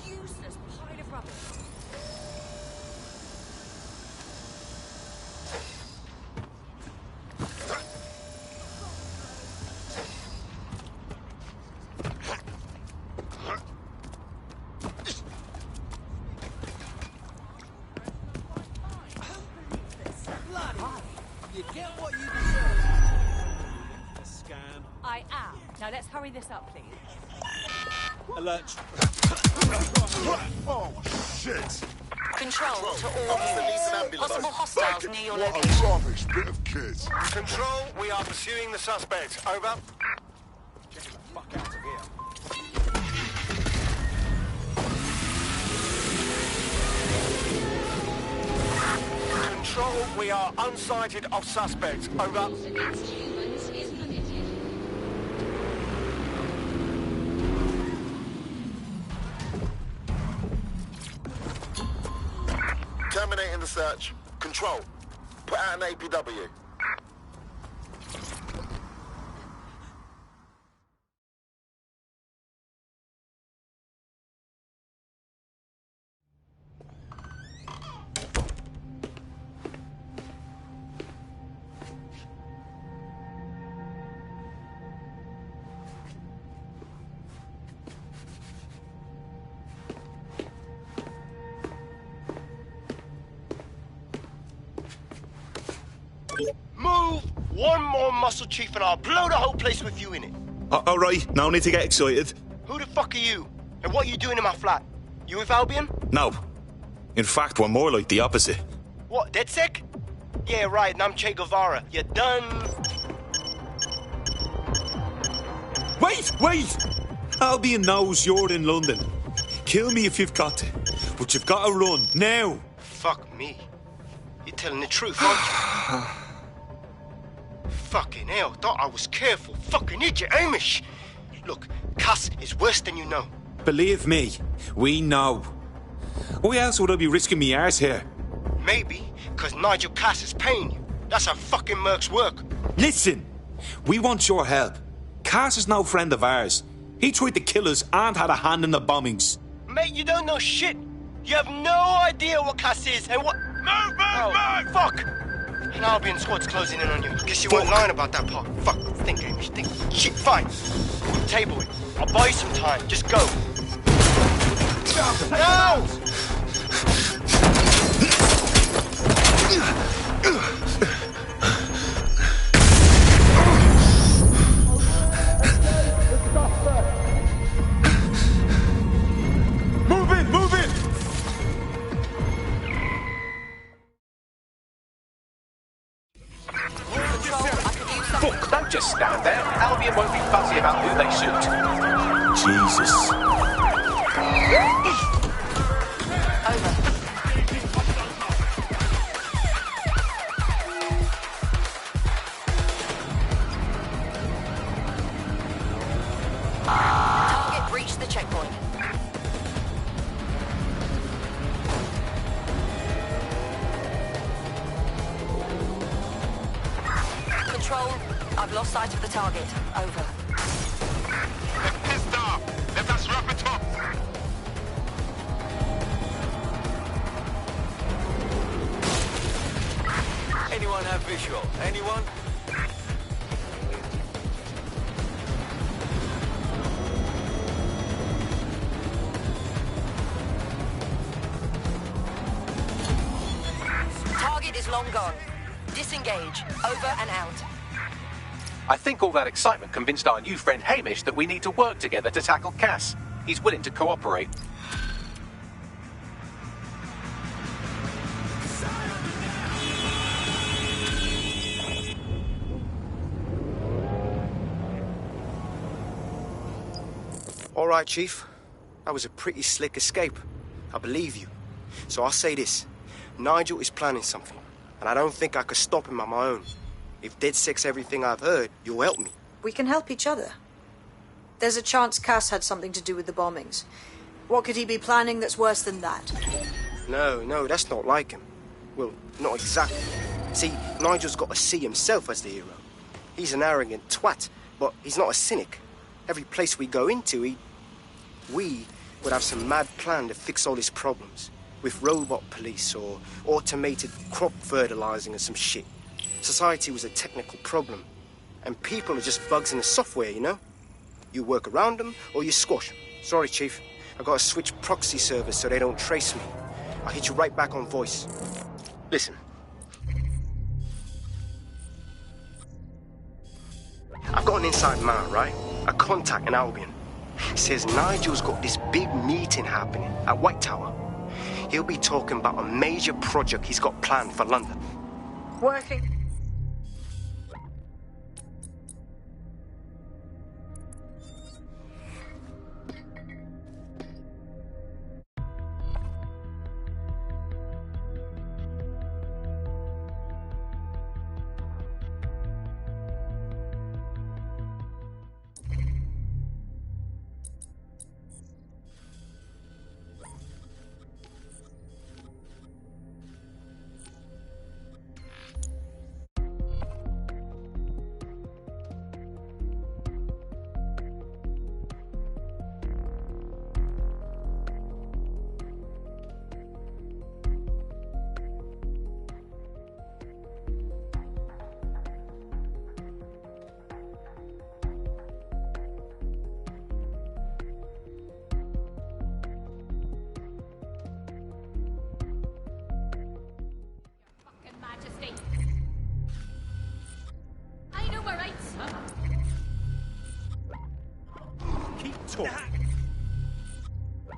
Useless pile of rubbish. You get what you deserve. A scam. I am. Now let's hurry this up, please. Alert. Oh, shit! Control to all units. Possible hostiles near your What location. a rubbish bit of kit. Control, we are pursuing the suspect. Over. Getting the fuck out of here. Control, we are unsighted of suspect. Over. Terminating the search. Control, put out an APW. Move one more muscle, Chief, and I'll blow the whole place with you in it. All right, no need to get excited. Who the fuck are you? And what are you doing in my flat? You with Albion? No. In fact, we're more like the opposite. What, DedSec? Yeah, right, and I'm Che Guevara. You done? Wait! Albion knows you're in London. Kill me if you've got to, but you've got to run, now. Fuck me. You're telling the truth, aren't you? Fucking hell, thought I was careful. Fucking idiot, Amish. Look, Cass is worse than you know. Believe me, we know. Why else would I be risking me arse here? Maybe, because Nigel Cass is paying you. That's how fucking mercs work. Listen, we want your help. Cass is no friend of ours. He tried to kill us and had a hand in the bombings. Mate, you don't know shit. You have no idea what Cass is and what... Move! Fuck! An Albion squad's closing in on you. Guess you weren't lying about that part. Fuck, think, Amish, think. Shit, fine. Table it. I'll buy you some time. Just go. No! Move it! Fuck, don't just stand there. Albion won't be fussy about who they shoot. Jesus. Target breached the checkpoint. Control, I've lost sight of the target. Over. They're pissed off. Let us wrap it up. Anyone have visual? Anyone? Target is long gone. Disengage. Over and out. I think all that excitement convinced our new friend Hamish that we need to work together to tackle Cass. He's willing to cooperate. right, Chief. That was a pretty slick escape. I believe you. So I'll say this. Nigel is planning something, and I don't think I could stop him on my own. If DedSec's everything I've heard, you'll help me. We can help each other. There's a chance Cass had something to do with the bombings. What could he be planning that's worse than that? No, that's not like him. Well, not exactly. See, Nigel's got to see himself as the hero. He's an arrogant twat, but he's not a cynic. Every place we go into, we would have some mad plan to fix all his problems. With robot police or automated crop fertilizing or some shit. Society was a technical problem. And people are just bugs in the software, you know? You work around them or you squash them. Sorry, Chief. I gotta switch proxy servers so they don't trace me. I'll hit you right back on voice. Listen. I've got an inside man, right? A contact in Albion. Says Nigel's got this big meeting happening at White Tower. He'll be talking about a major project he's got planned for London. Working.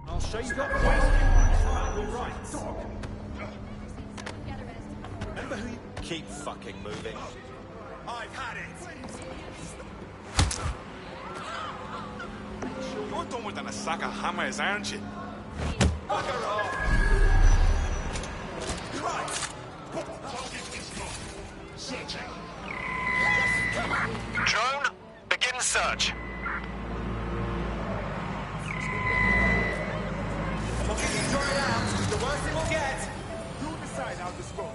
I'll show you got rights. Remember who you keep fucking moving. I've had it. You're dumber than a sack of hammers, aren't you? Bugger off. Drone, begin search. The worst it will get. You decide how this goes.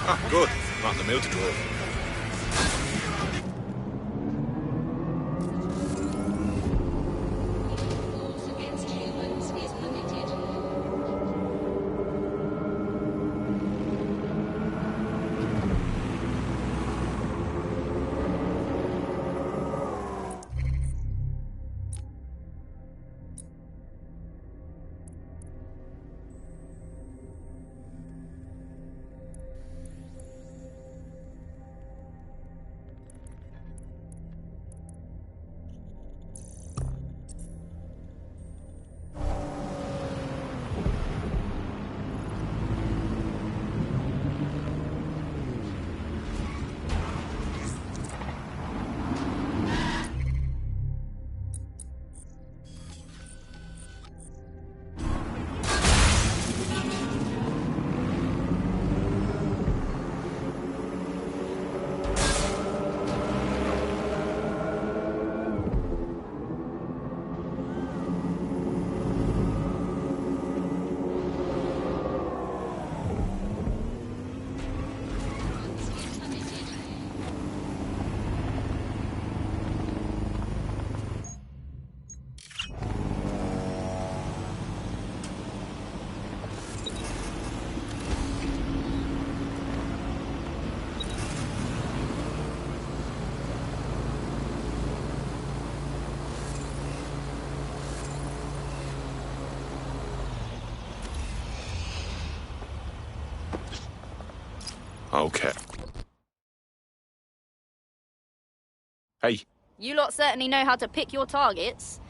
Ah, good. Not in the mood to draw. Okay. Hey. You lot certainly know how to pick your targets.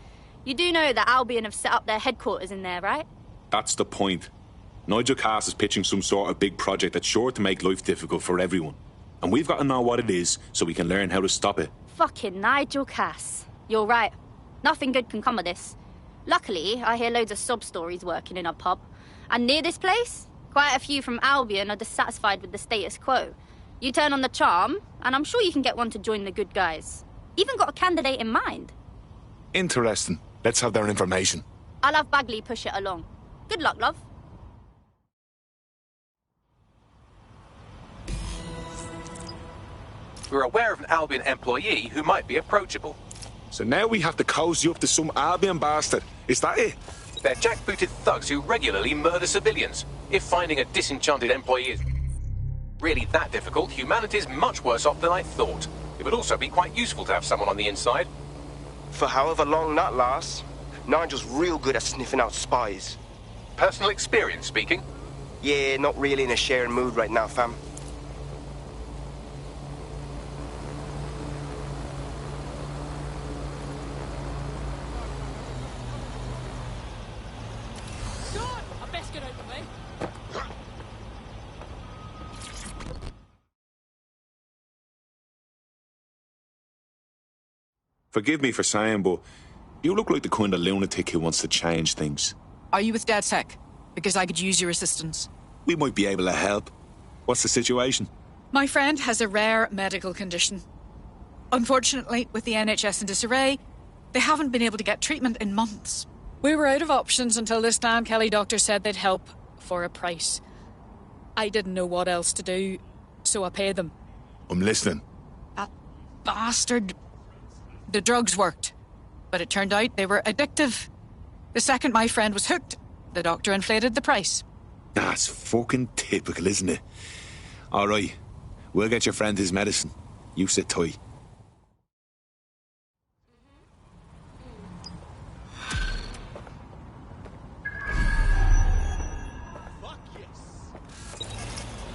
You do know that Albion have set up their headquarters in there, right? That's the point. Nigel Cass is pitching some sort of big project that's sure to make life difficult for everyone. And we've got to know what it is so we can learn how to stop it. Fucking Nigel Cass. You're right. Nothing good can come of this. Luckily, I hear loads of sob stories working in a pub. And near this place, quite a few from Albion are dissatisfied with the status quo. You turn on the charm, and I'm sure you can get one to join the good guys. Even got a candidate in mind. Interesting. Let's have their information. I'll have Bagley push it along. Good luck, love. We're aware of an Albion employee who might be approachable. So now we have to cozy up to some Albion bastard. Is that it? They're jackbooted thugs who regularly murder civilians. If finding a disenchanted employee is really that difficult, humanity's much worse off than I thought. It would also be quite useful to have someone on the inside. For however long that lasts, Nigel's real good at sniffing out spies. Personal experience speaking? Yeah, not really in a sharing mood right now, fam. Forgive me for saying, but you look like the kind of lunatic who wants to change things. Are you with DedSec? Because I could use your assistance. We might be able to help. What's the situation? My friend has a rare medical condition. Unfortunately, with the NHS in disarray, they haven't been able to get treatment in months. We were out of options until this Dan Kelly doctor said they'd help for a price. I didn't know what else to do, so I paid them. I'm listening. That bastard. The drugs worked, but it turned out they were addictive. The second my friend was hooked, the doctor inflated the price. That's fucking typical, isn't it? All right, we'll get your friend his medicine. You sit tight.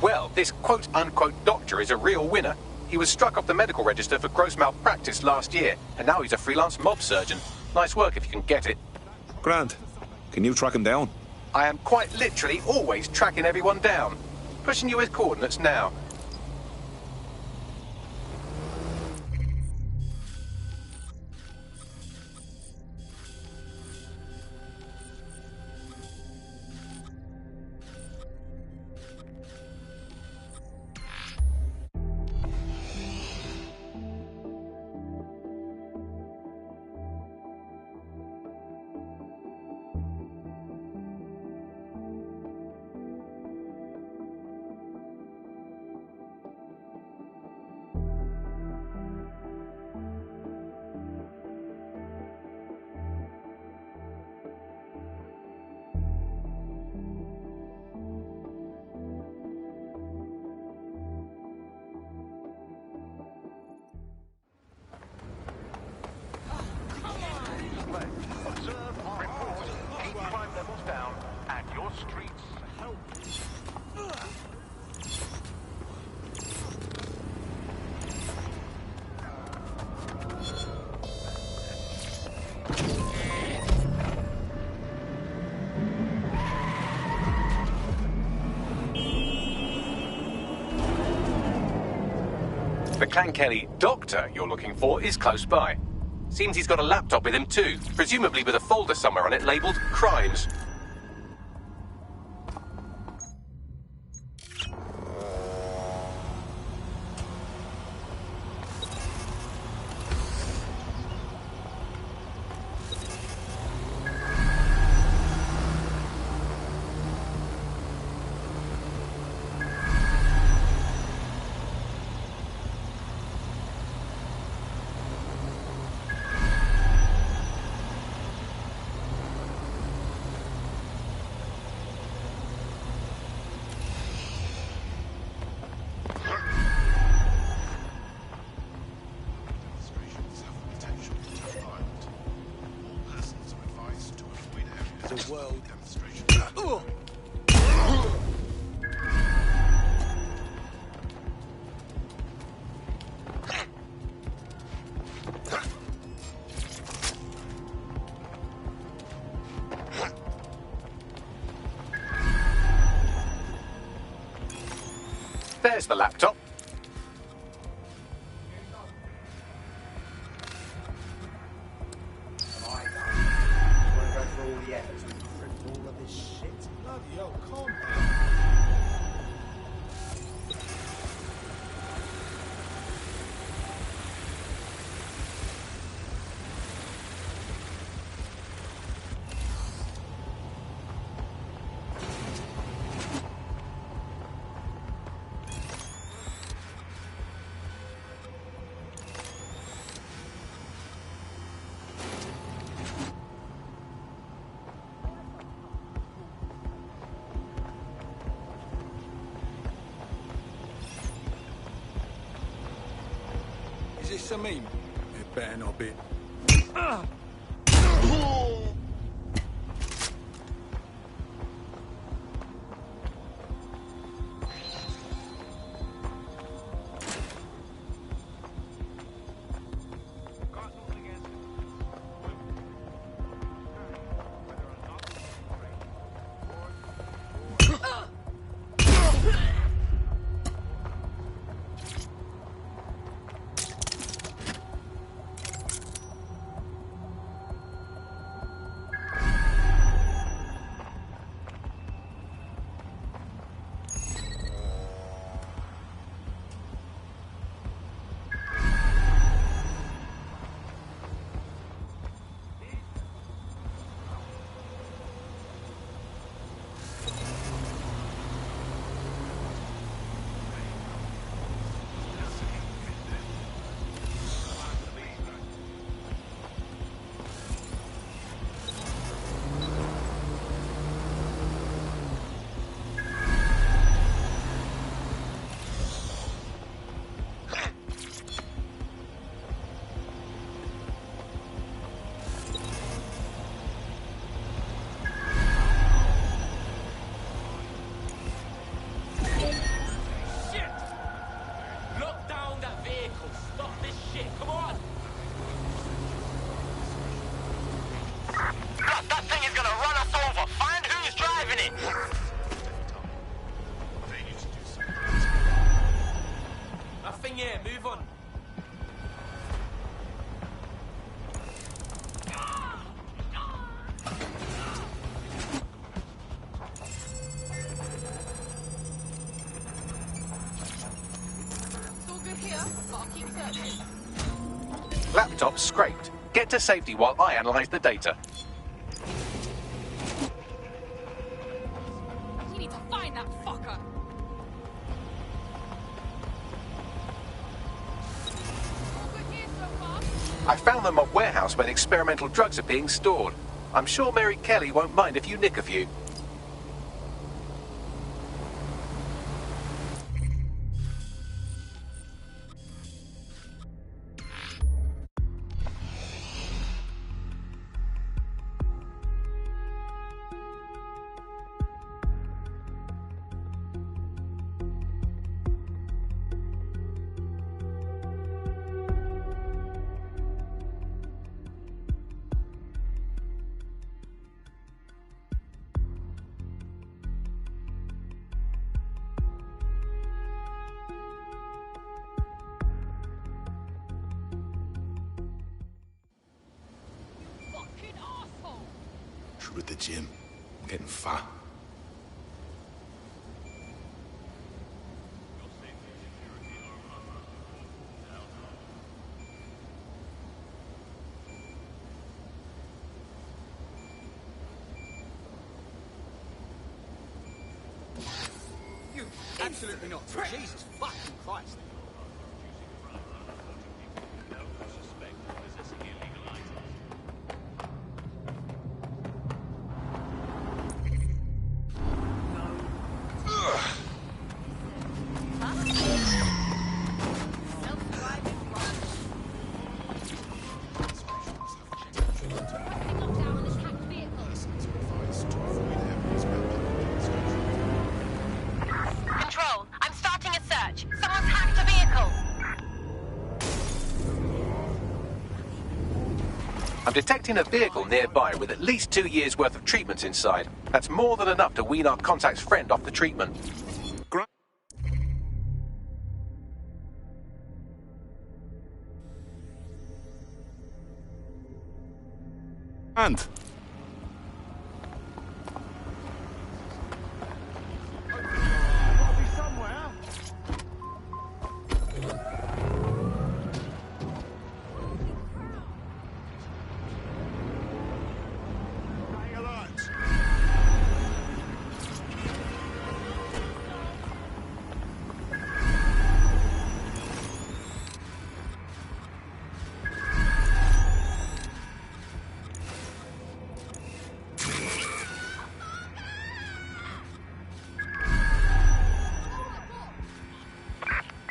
Well, this quote-unquote doctor is a real winner. He was struck off the medical register for gross malpractice last year, and now he's a freelance mob surgeon. Nice work if you can get it. Grant, can you track him down? I am quite literally always tracking everyone down. Pushing you his coordinates now. The Clan Kelly doctor you're looking for is close by. Seems he's got a laptop with him too, presumably with a folder somewhere on it labelled Crimes. The world demonstration. There's the laptop. this a meme? It better not be. Laptop scraped. Get to safety while I analyse the data. We need to find that fucker. I found the mob warehouse where the experimental drugs are being stored. I'm sure Mary Kelly won't mind if you nick a few. True at the gym. I'm getting fat. You absolutely not. Jesus fucking Christ. Control, I'm starting a search. Someone's hacked a vehicle. I'm detecting a vehicle nearby with at least 2 years' worth of treatments inside. That's more than enough to wean our contact's friend off the treatment. And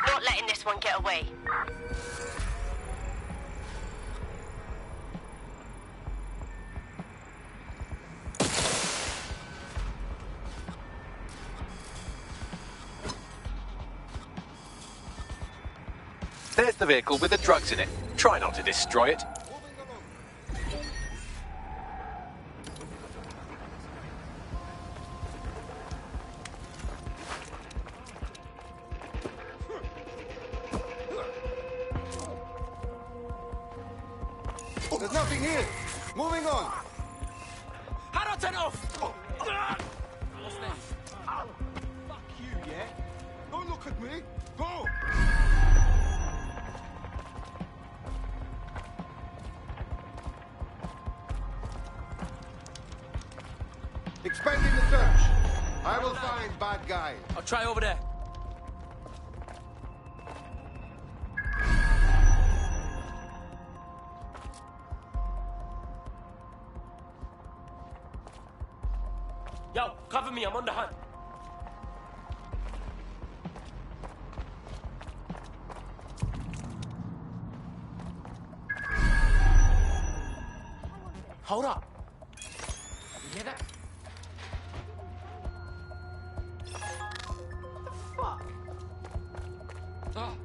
Not letting this one get away. There's the vehicle with the drugs in it. Try not to destroy it. There's nothing here. Moving on. How do I turn it off? What's next? Fuck you, yeah? Don't look at me. Go. Expanding the search. I will find bad guy. I'll try over there. Yo, cover me, I'm on the hunt. Hold up. You hear that? What the fuck? Oh,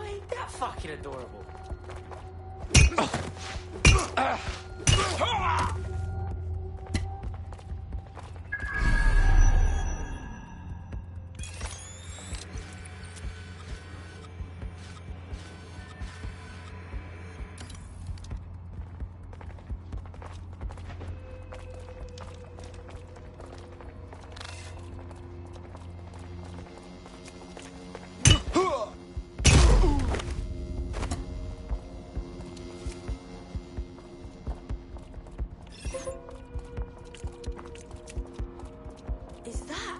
ain't that fucking adorable? Is that?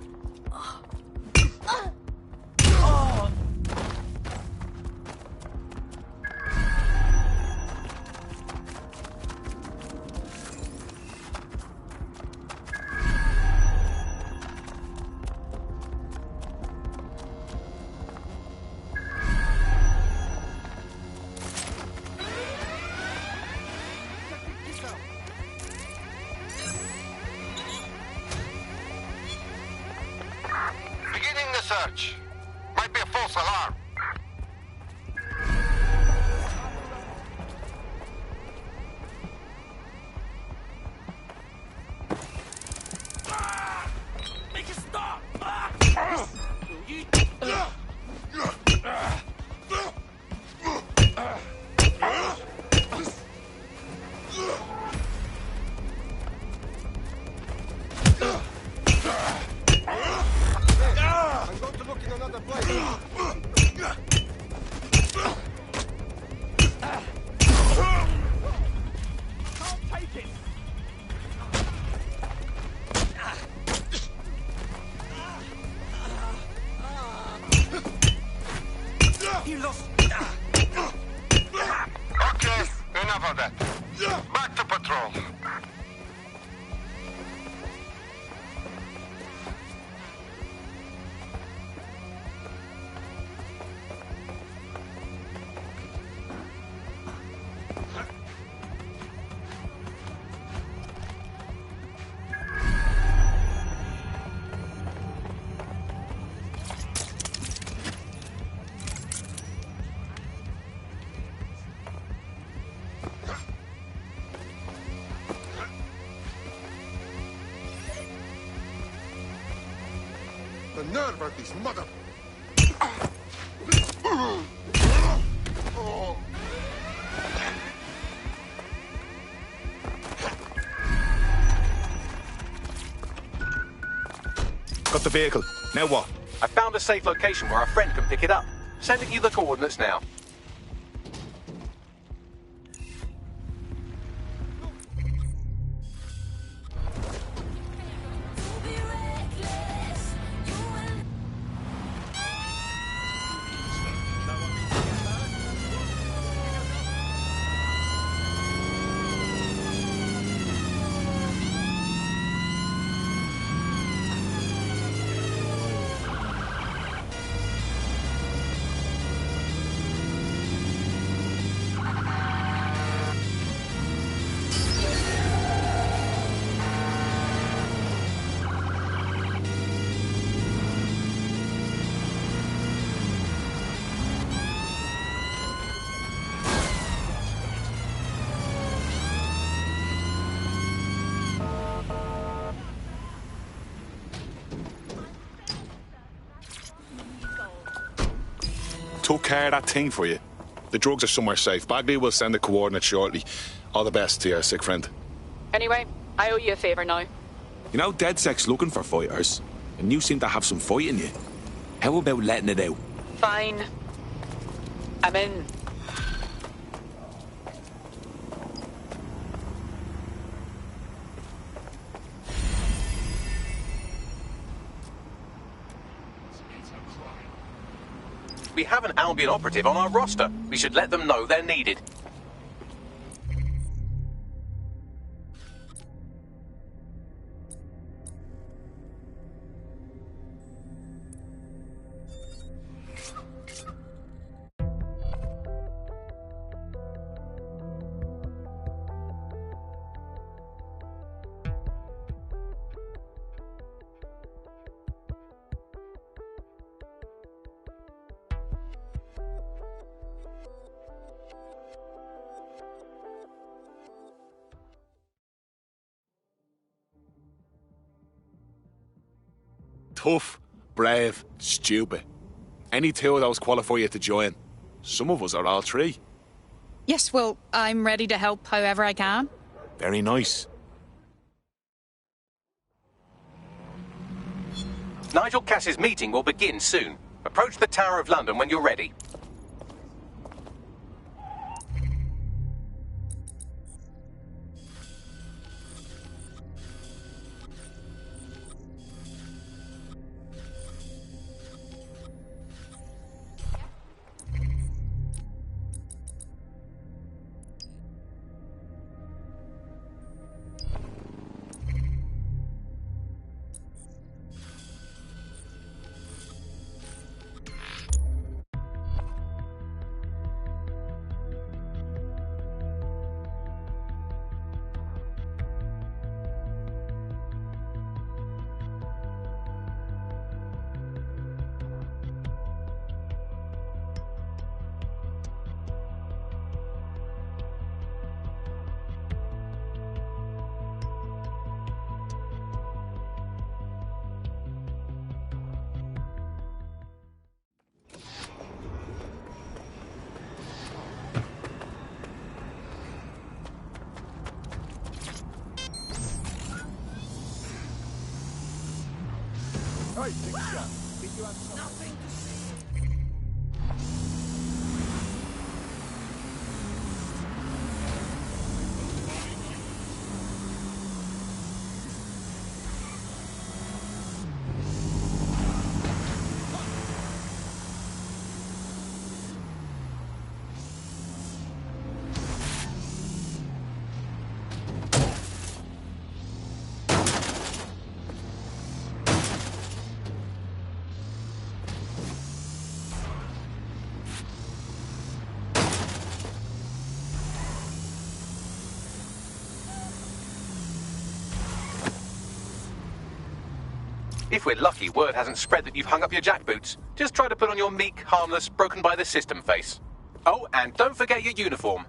Beginning the search. Might be a false alarm. Make it stop! You... I'm going to look in another place. Can't take it! You lost... Okay, enough of that. Back to patrol. The nerve of this mother... Got the vehicle. Now what? I found a safe location where our friend can pick it up. Sending you the coordinates now. took care of that thing for you. The drugs are somewhere safe. Bagley will send the coordinates shortly. All the best to your sick friend. Anyway, I owe you a favour now. You know, DedSec's looking for fighters, and you seem to have some fight in you. How about letting it out? Fine. I'm in. We have an Albion operative on our roster. We should let them know they're needed. Tough, brave, stupid. Any two of those qualify you to join. Some of us are all three. Yes, well, I'm ready to help however I can. Very nice. Nigel Cass's meeting will begin soon. Approach the Tower of London when you're ready. Hey, take a shot. Think you have something? If we're lucky, word hasn't spread that you've hung up your jackboots. Just try to put on your meek, harmless, broken by the system face. Oh, and don't forget your uniform.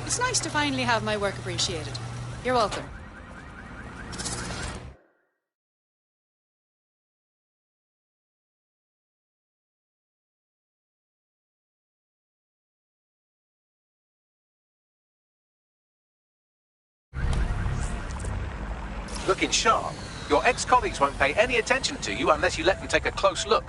It's nice to finally have my work appreciated. You're welcome. Looking sharp. Your ex-colleagues won't pay any attention to you unless you let them take a close look.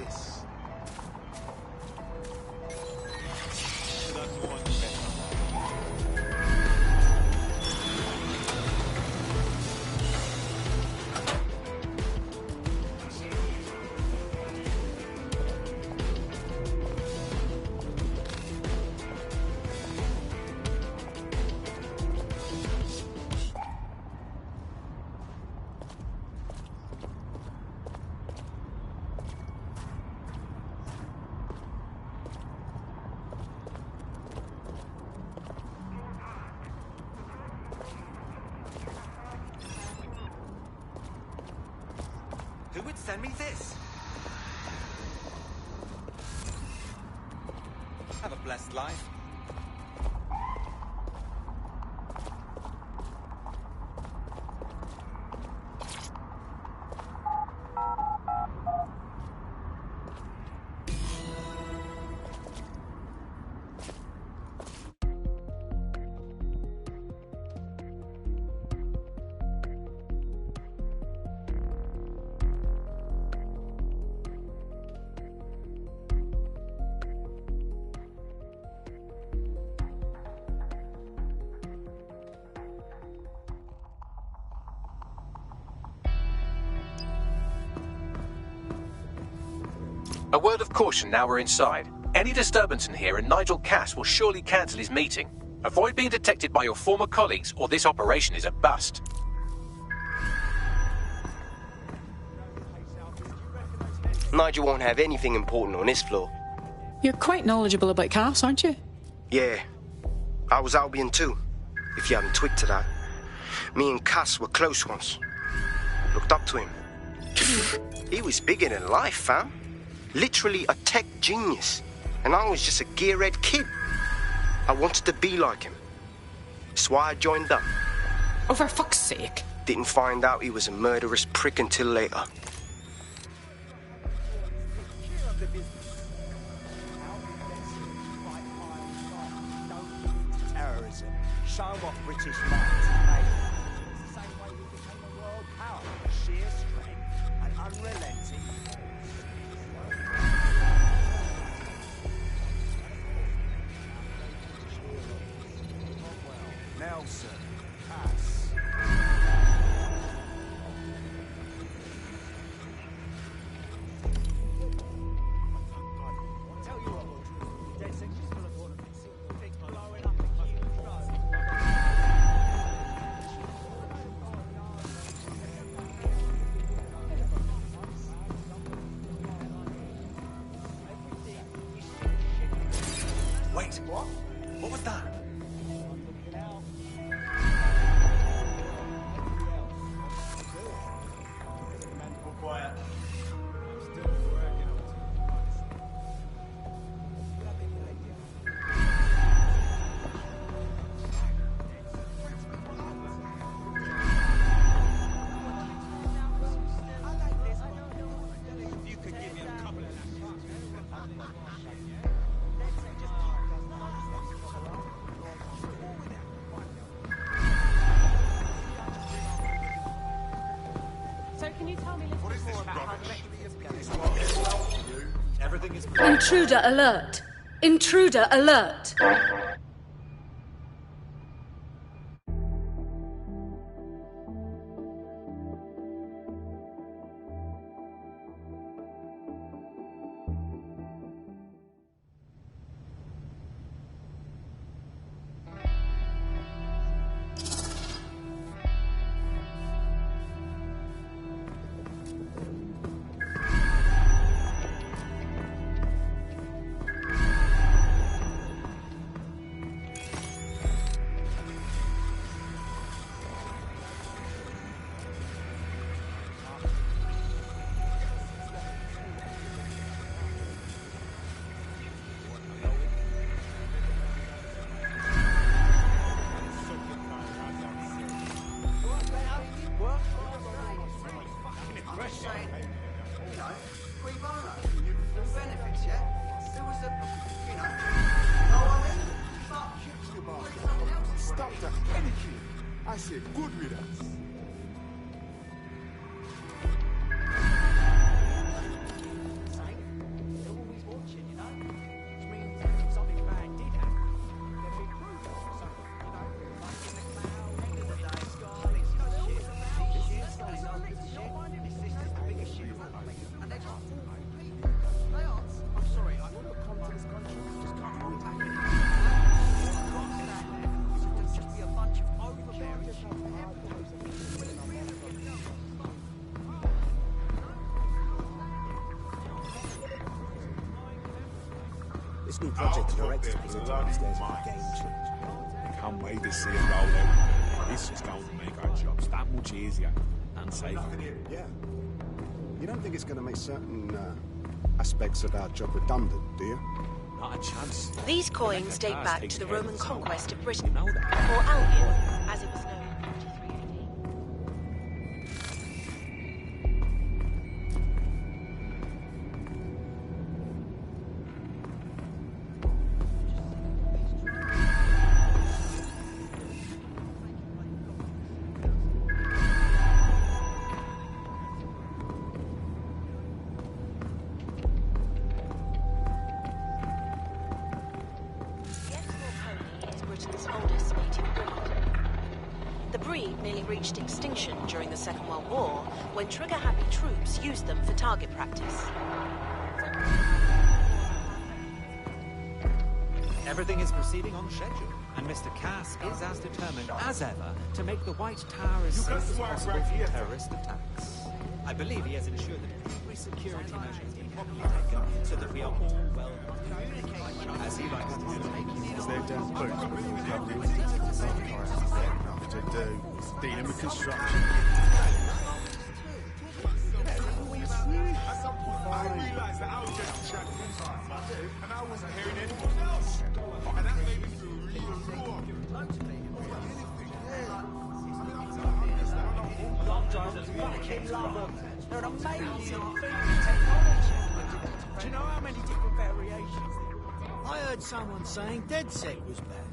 this. Who would send me this? Have a blessed life. A word of caution now we're inside. Any disturbance in here and Nigel Cass will surely cancel his meeting. Avoid being detected by your former colleagues or this operation is a bust. Nigel won't have anything important on this floor. You're quite knowledgeable about Cass, aren't you? Yeah. I was Albion too, if you hadn't twigged to that. Me and Cass were close once. Looked up to him. He was bigger than life, fam. Literally a tech genius. And I was just a gearhead kid. I wanted to be like him. That's why I joined up. Oh, for fuck's sake. Didn't find out he was a murderous prick until later. Terrorism. Show what British might is made of. It's the same way we became a world power. Sheer strength and unrelenting force. Nelson, Cass. Tell you what, dead sections full of ornaments. Things blowing up in Wait, what? What was that? Quiet. Intruder alert! Intruder alert! I said, good riddance. This new project director's presenting upstairs is a game changer. Can't wait to see it roll out. This is going to make our jobs that much easier and safer. Yeah. You don't think it's going to make certain aspects of our job redundant, do you? Not a chance. These coins date back to the Roman conquest of Britain, or Albion, as it was known. Reached extinction during the Second World War when trigger-happy troops used them for target practice. Everything is proceeding on schedule, and Mr. Cass is as determined as ever to make the White Tower as safe as possible from terrorist attacks. I believe he has ensured that every security measure has been properly taken so that we are all well communicated. As he likes to say, is there down boots with the government? To do dealing with construction. I realised that I was just chatting and I wasn't hearing anything else. And that made me feel really raw. They're an amazing feat of technology. Do you know how many different variations? I heard someone saying DedSec was back.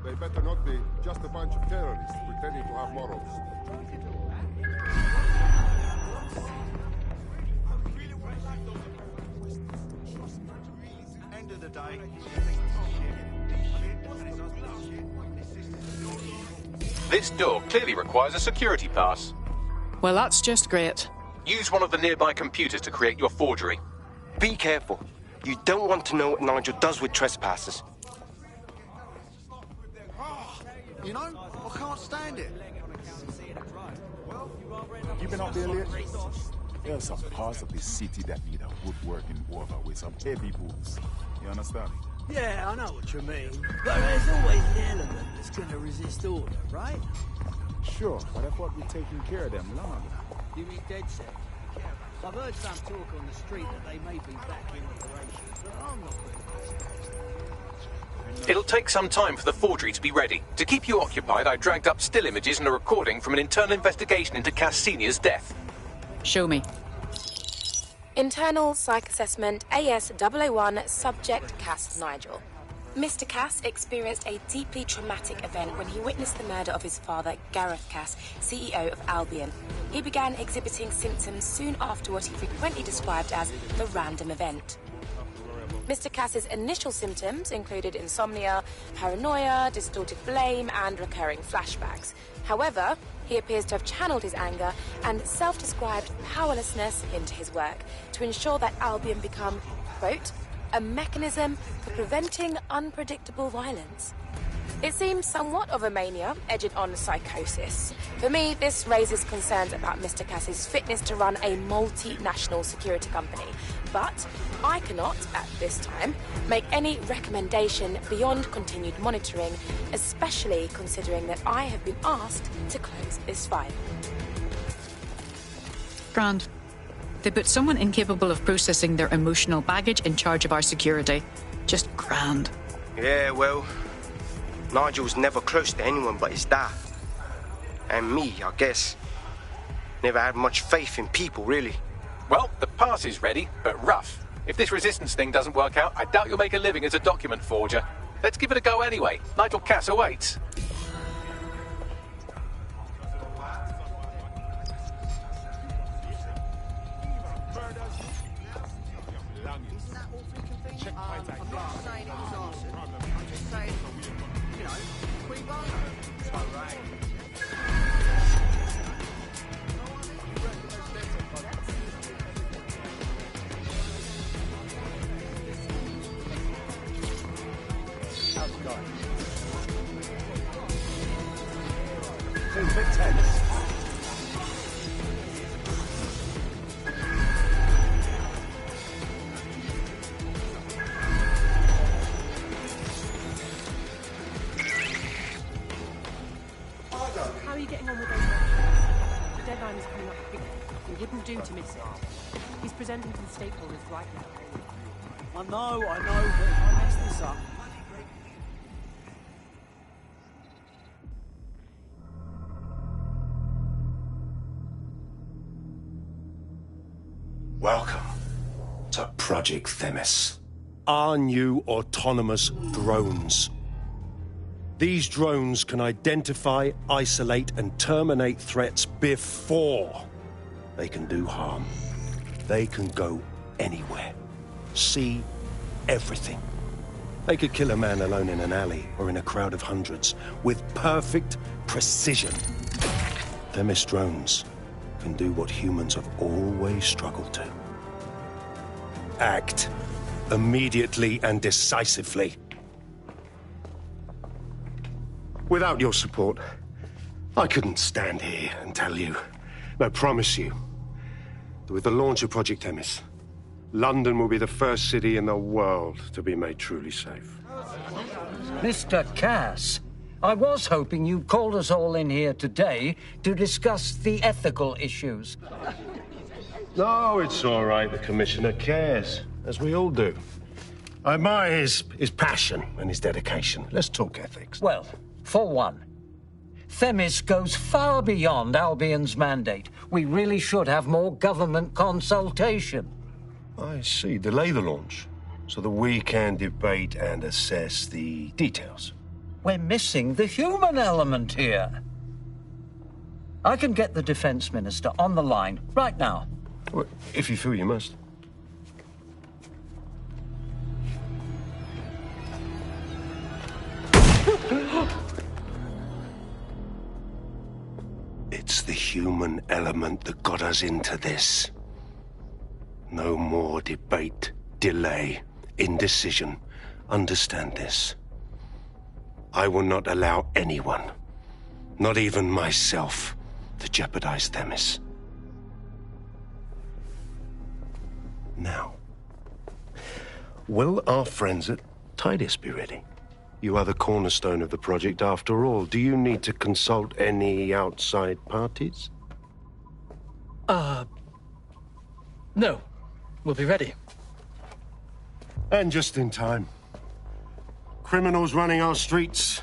They better not be just a bunch of terrorists pretending to have morals. End of the day. This door clearly requires a security pass. Well, that's just great. Use one of the nearby computers to create your forgery. Be careful. You don't want to know what Nigel does with trespassers. You know, I can't stand it. You been up there lately? There's some parts of this city that need a woodworking over with some heavy boots. You understand? Yeah, I know what you mean. But there's always an element that's gonna resist order, right? Sure, but I thought we'd taken care of them long ago. You mean DedSec? I've heard some talk on the street that they may be back in operation, but I'm not really. It'll take some time for the forgery to be ready. To keep you occupied, I dragged up still images and a recording from an internal investigation into Cass Sr.'s death. Show me. Internal Psych Assessment AS-001, Subject Cass Nigel. Mr. Cass experienced a deeply traumatic event when he witnessed the murder of his father, Gareth Cass, CEO of Albion. He began exhibiting symptoms soon after what he frequently described as the random event. Mr. Cass's initial symptoms included insomnia, paranoia, distorted blame, and recurring flashbacks. However, he appears to have channeled his anger and self-described powerlessness into his work to ensure that Albion become, quote, a mechanism for preventing unpredictable violence. It seems somewhat of a mania, edged on psychosis. For me, this raises concerns about Mr. Cass's fitness to run a multinational security company. But I cannot, at this time, make any recommendation beyond continued monitoring, especially considering that I have been asked to close this file. Grand. They put someone incapable of processing their emotional baggage in charge of our security. Just grand. Yeah, well, Nigel's never close to anyone but his dad. And me, I guess. Never had much faith in people, really. Well, the pass is ready, but rough. If this resistance thing doesn't work out, I doubt you'll make a living as a document forger. Let's give it a go anyway. Nigel Cass awaits. presenting to the stakeholders right now. I know, but if I mess this up... Welcome to Project Themis. Our new autonomous drones. These drones can identify, isolate, and terminate threats before they can do harm. They can go anywhere, see everything. They could kill a man alone in an alley or in a crowd of hundreds with perfect precision. Themis drones can do what humans have always struggled to. Act immediately and decisively. Without your support, I couldn't stand here and tell you, I promise you, that with the launch of Project Themis, London will be the first city in the world to be made truly safe. Mr. Cass, I was hoping you called us all in here today to discuss the ethical issues. No, it's all right. The Commissioner cares, as we all do. I admire his passion and his dedication. Let's talk ethics. Well, for one, Themis goes far beyond Albion's mandate. We really should have more government consultation. I see. Delay the launch so that we can debate and assess the details. We're missing the human element here. I can get the Defense Minister on the line right now. Well, if you feel you must. It's the human element that got us into this. No more debate, delay, indecision. Understand this. I will not allow anyone, not even myself, to jeopardize Themis. Now, will our friends at Tidus be ready? You are the cornerstone of the project after all. Do you need to consult any outside parties? No. We'll be ready. And just in time. Criminals running our streets.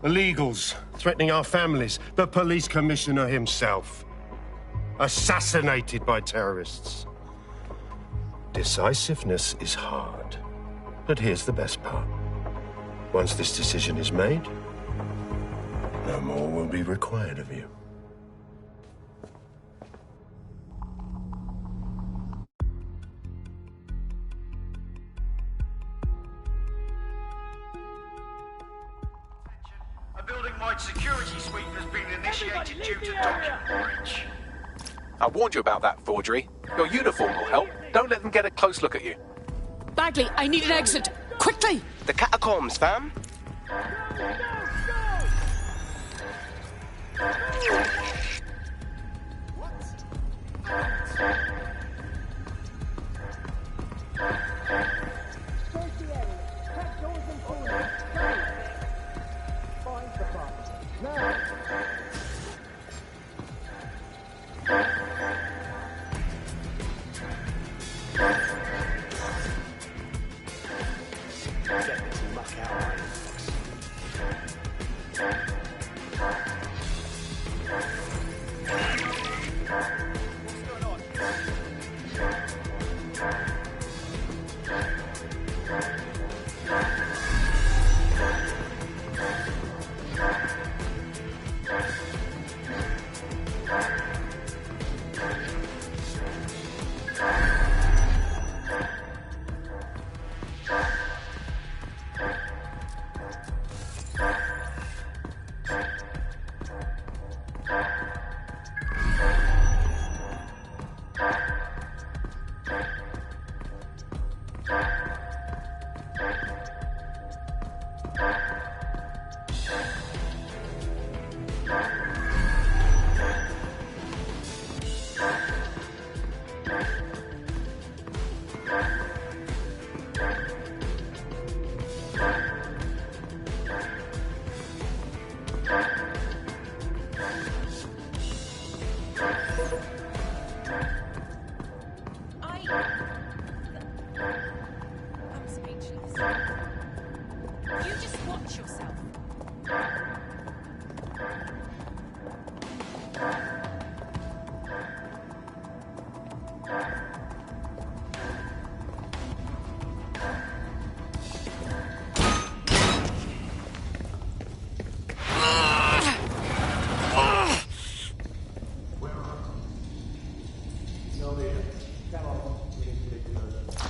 Illegals threatening our families. The police commissioner himself. Assassinated by terrorists. Decisiveness is hard. But here's the best part. Once this decision is made, no more will be required of you. A building-wide security sweep has been initiated due to document breach. I warned you about that forgery. Your uniform will help. Don't let them get a close look at you. Bagley, I need an exit. Quickly! The catacombs, fam.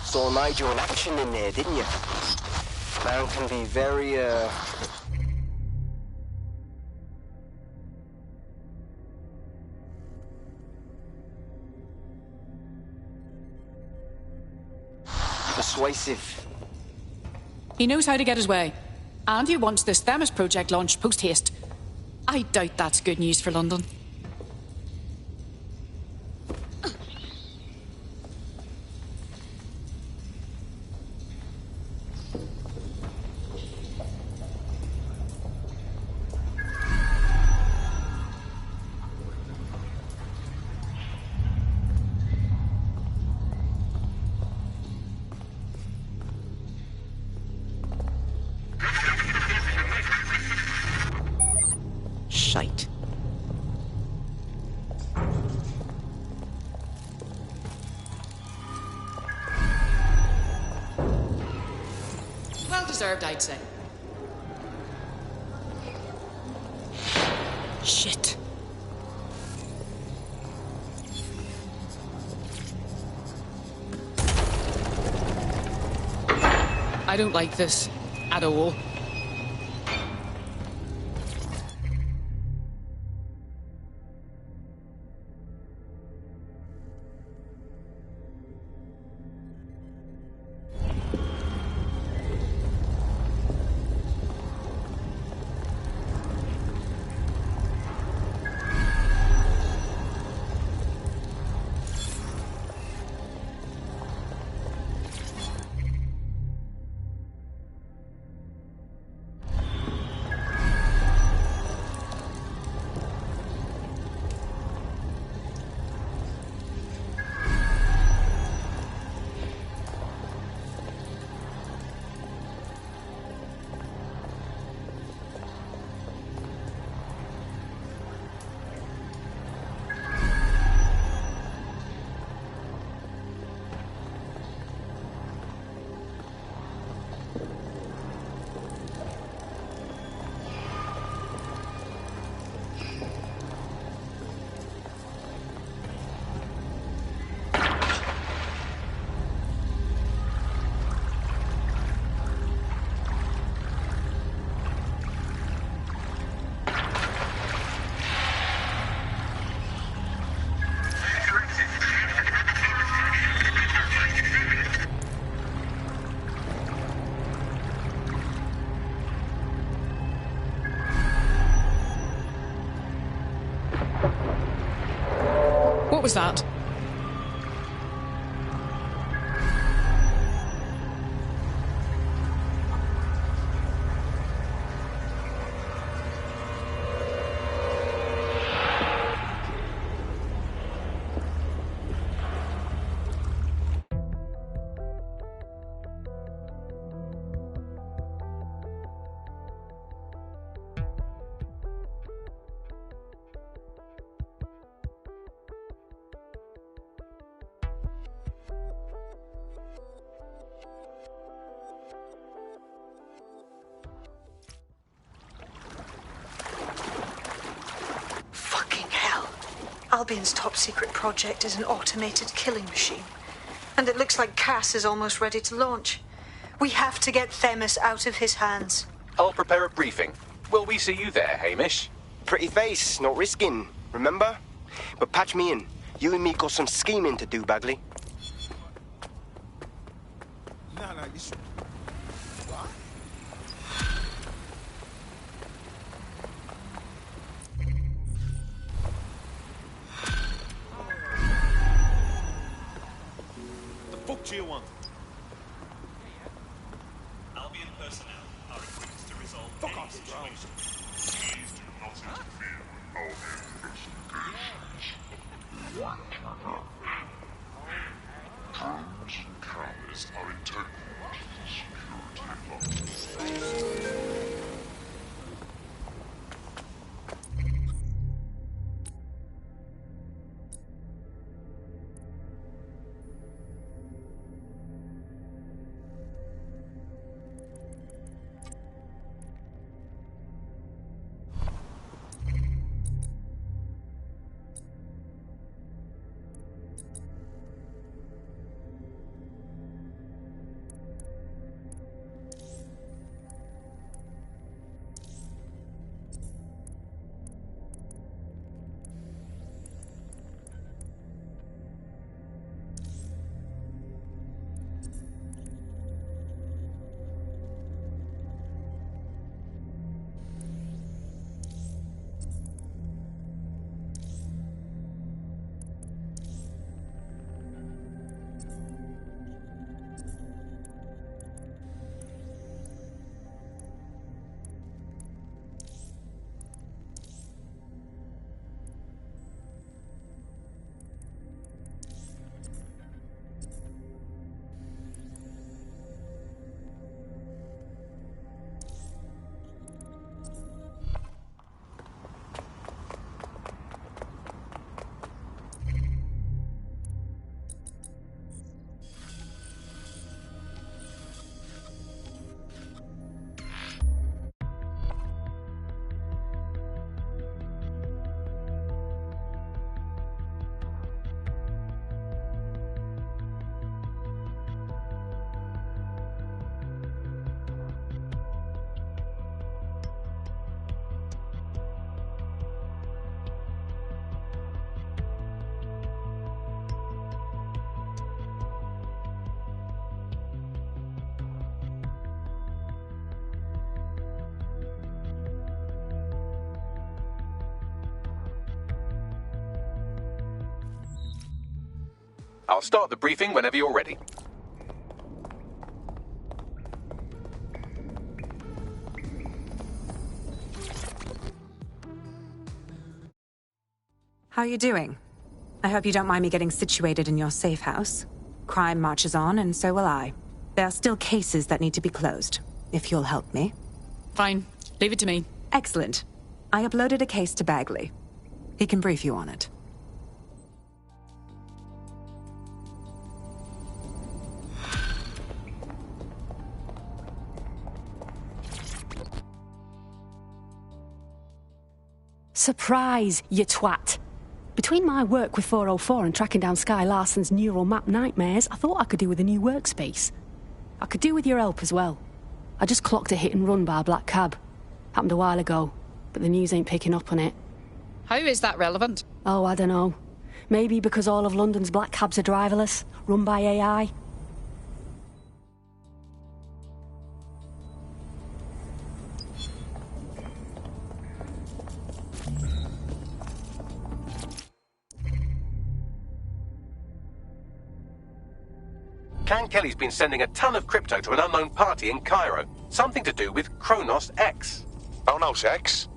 Saw Nigel in action in there, didn't you? Man can be very, persuasive. He knows how to get his way. And he wants this Themis project launched post-haste. I doubt that's good news for London. Shite. Well deserved, I'd say. Shit. I don't like this at all. What was that? Albion's top-secret project is an automated killing machine. And it looks like Cass is almost ready to launch. We have to get Themis out of his hands. I'll prepare a briefing. Will we see you there, Hamish? Pretty face, not risking, remember? But patch me in. You and me got some scheming to do, Bagley. No, you should... What? The fuck do you want? Albion personnel are equipped to resolve any situation. Please do not interfere with Albion investigations. Drones and cameras are integral to the security of London. I'll start the briefing whenever you're ready. How are you doing? I hope you don't mind me getting situated in your safe house. Crime marches on, and so will I. There are still cases that need to be closed, if you'll help me. Fine. Leave it to me. Excellent. I uploaded a case to Bagley. He can brief you on it. Surprise, you twat. Between my work with 404 and tracking down Sky Larson's neural map nightmares, I thought I could do with a new workspace. I could do with your help as well. I just clocked a hit and run by a black cab. Happened a while ago, but the news ain't picking up on it. How is that relevant? Oh, I don't know. Maybe because all of London's black cabs are driverless, run by AI. Can Kelly's been sending a ton of crypto to an unknown party in Cairo. Something to do with Kronos X. Kronos X?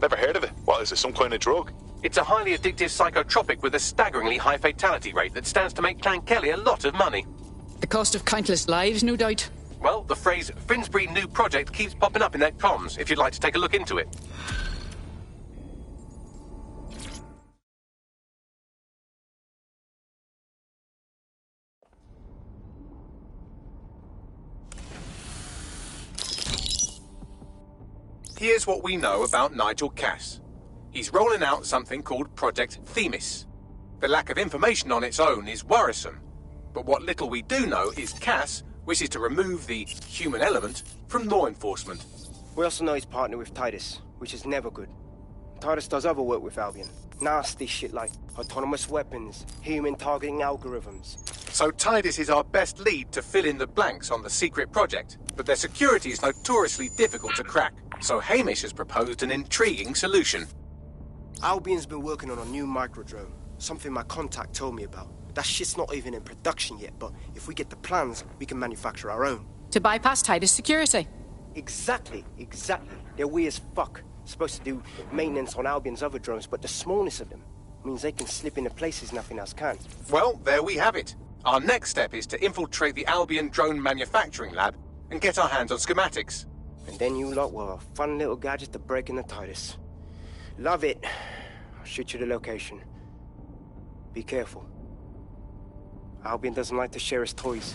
Never heard of it. What, is it some kind of drug? It's a highly addictive psychotropic with a staggeringly high fatality rate that stands to make Clan Kelly a lot of money. The cost of countless lives, no doubt. Well, the phrase Finsbury New Project keeps popping up in their comms, if you'd like to take a look into it. Here's what we know about Nigel Cass. He's rolling out something called Project Themis. The lack of information on its own is worrisome, but what little we do know is Cass wishes to remove the human element from law enforcement. We also know he's partnered with Titus, which is never good. Titus does other work with Albion. Nasty shit like autonomous weapons, human targeting algorithms. So Titus is our best lead to fill in the blanks on the secret project, but their security is notoriously difficult to crack. So Hamish has proposed an intriguing solution. Albion's been working on a new microdrone, something my contact told me about. That shit's not even in production yet, but if we get the plans, we can manufacture our own. To bypass Titus security? Exactly. They're weird as fuck. Supposed to do maintenance on Albion's other drones, but the smallness of them means they can slip into places nothing else can. Well, there we have it. Our next step is to infiltrate the Albion drone manufacturing lab and get our hands on schematics. And then you lot will have a fun little gadget to break in the Titus. Love it. I'll shoot you the location. Be careful. Albion doesn't like to share his toys.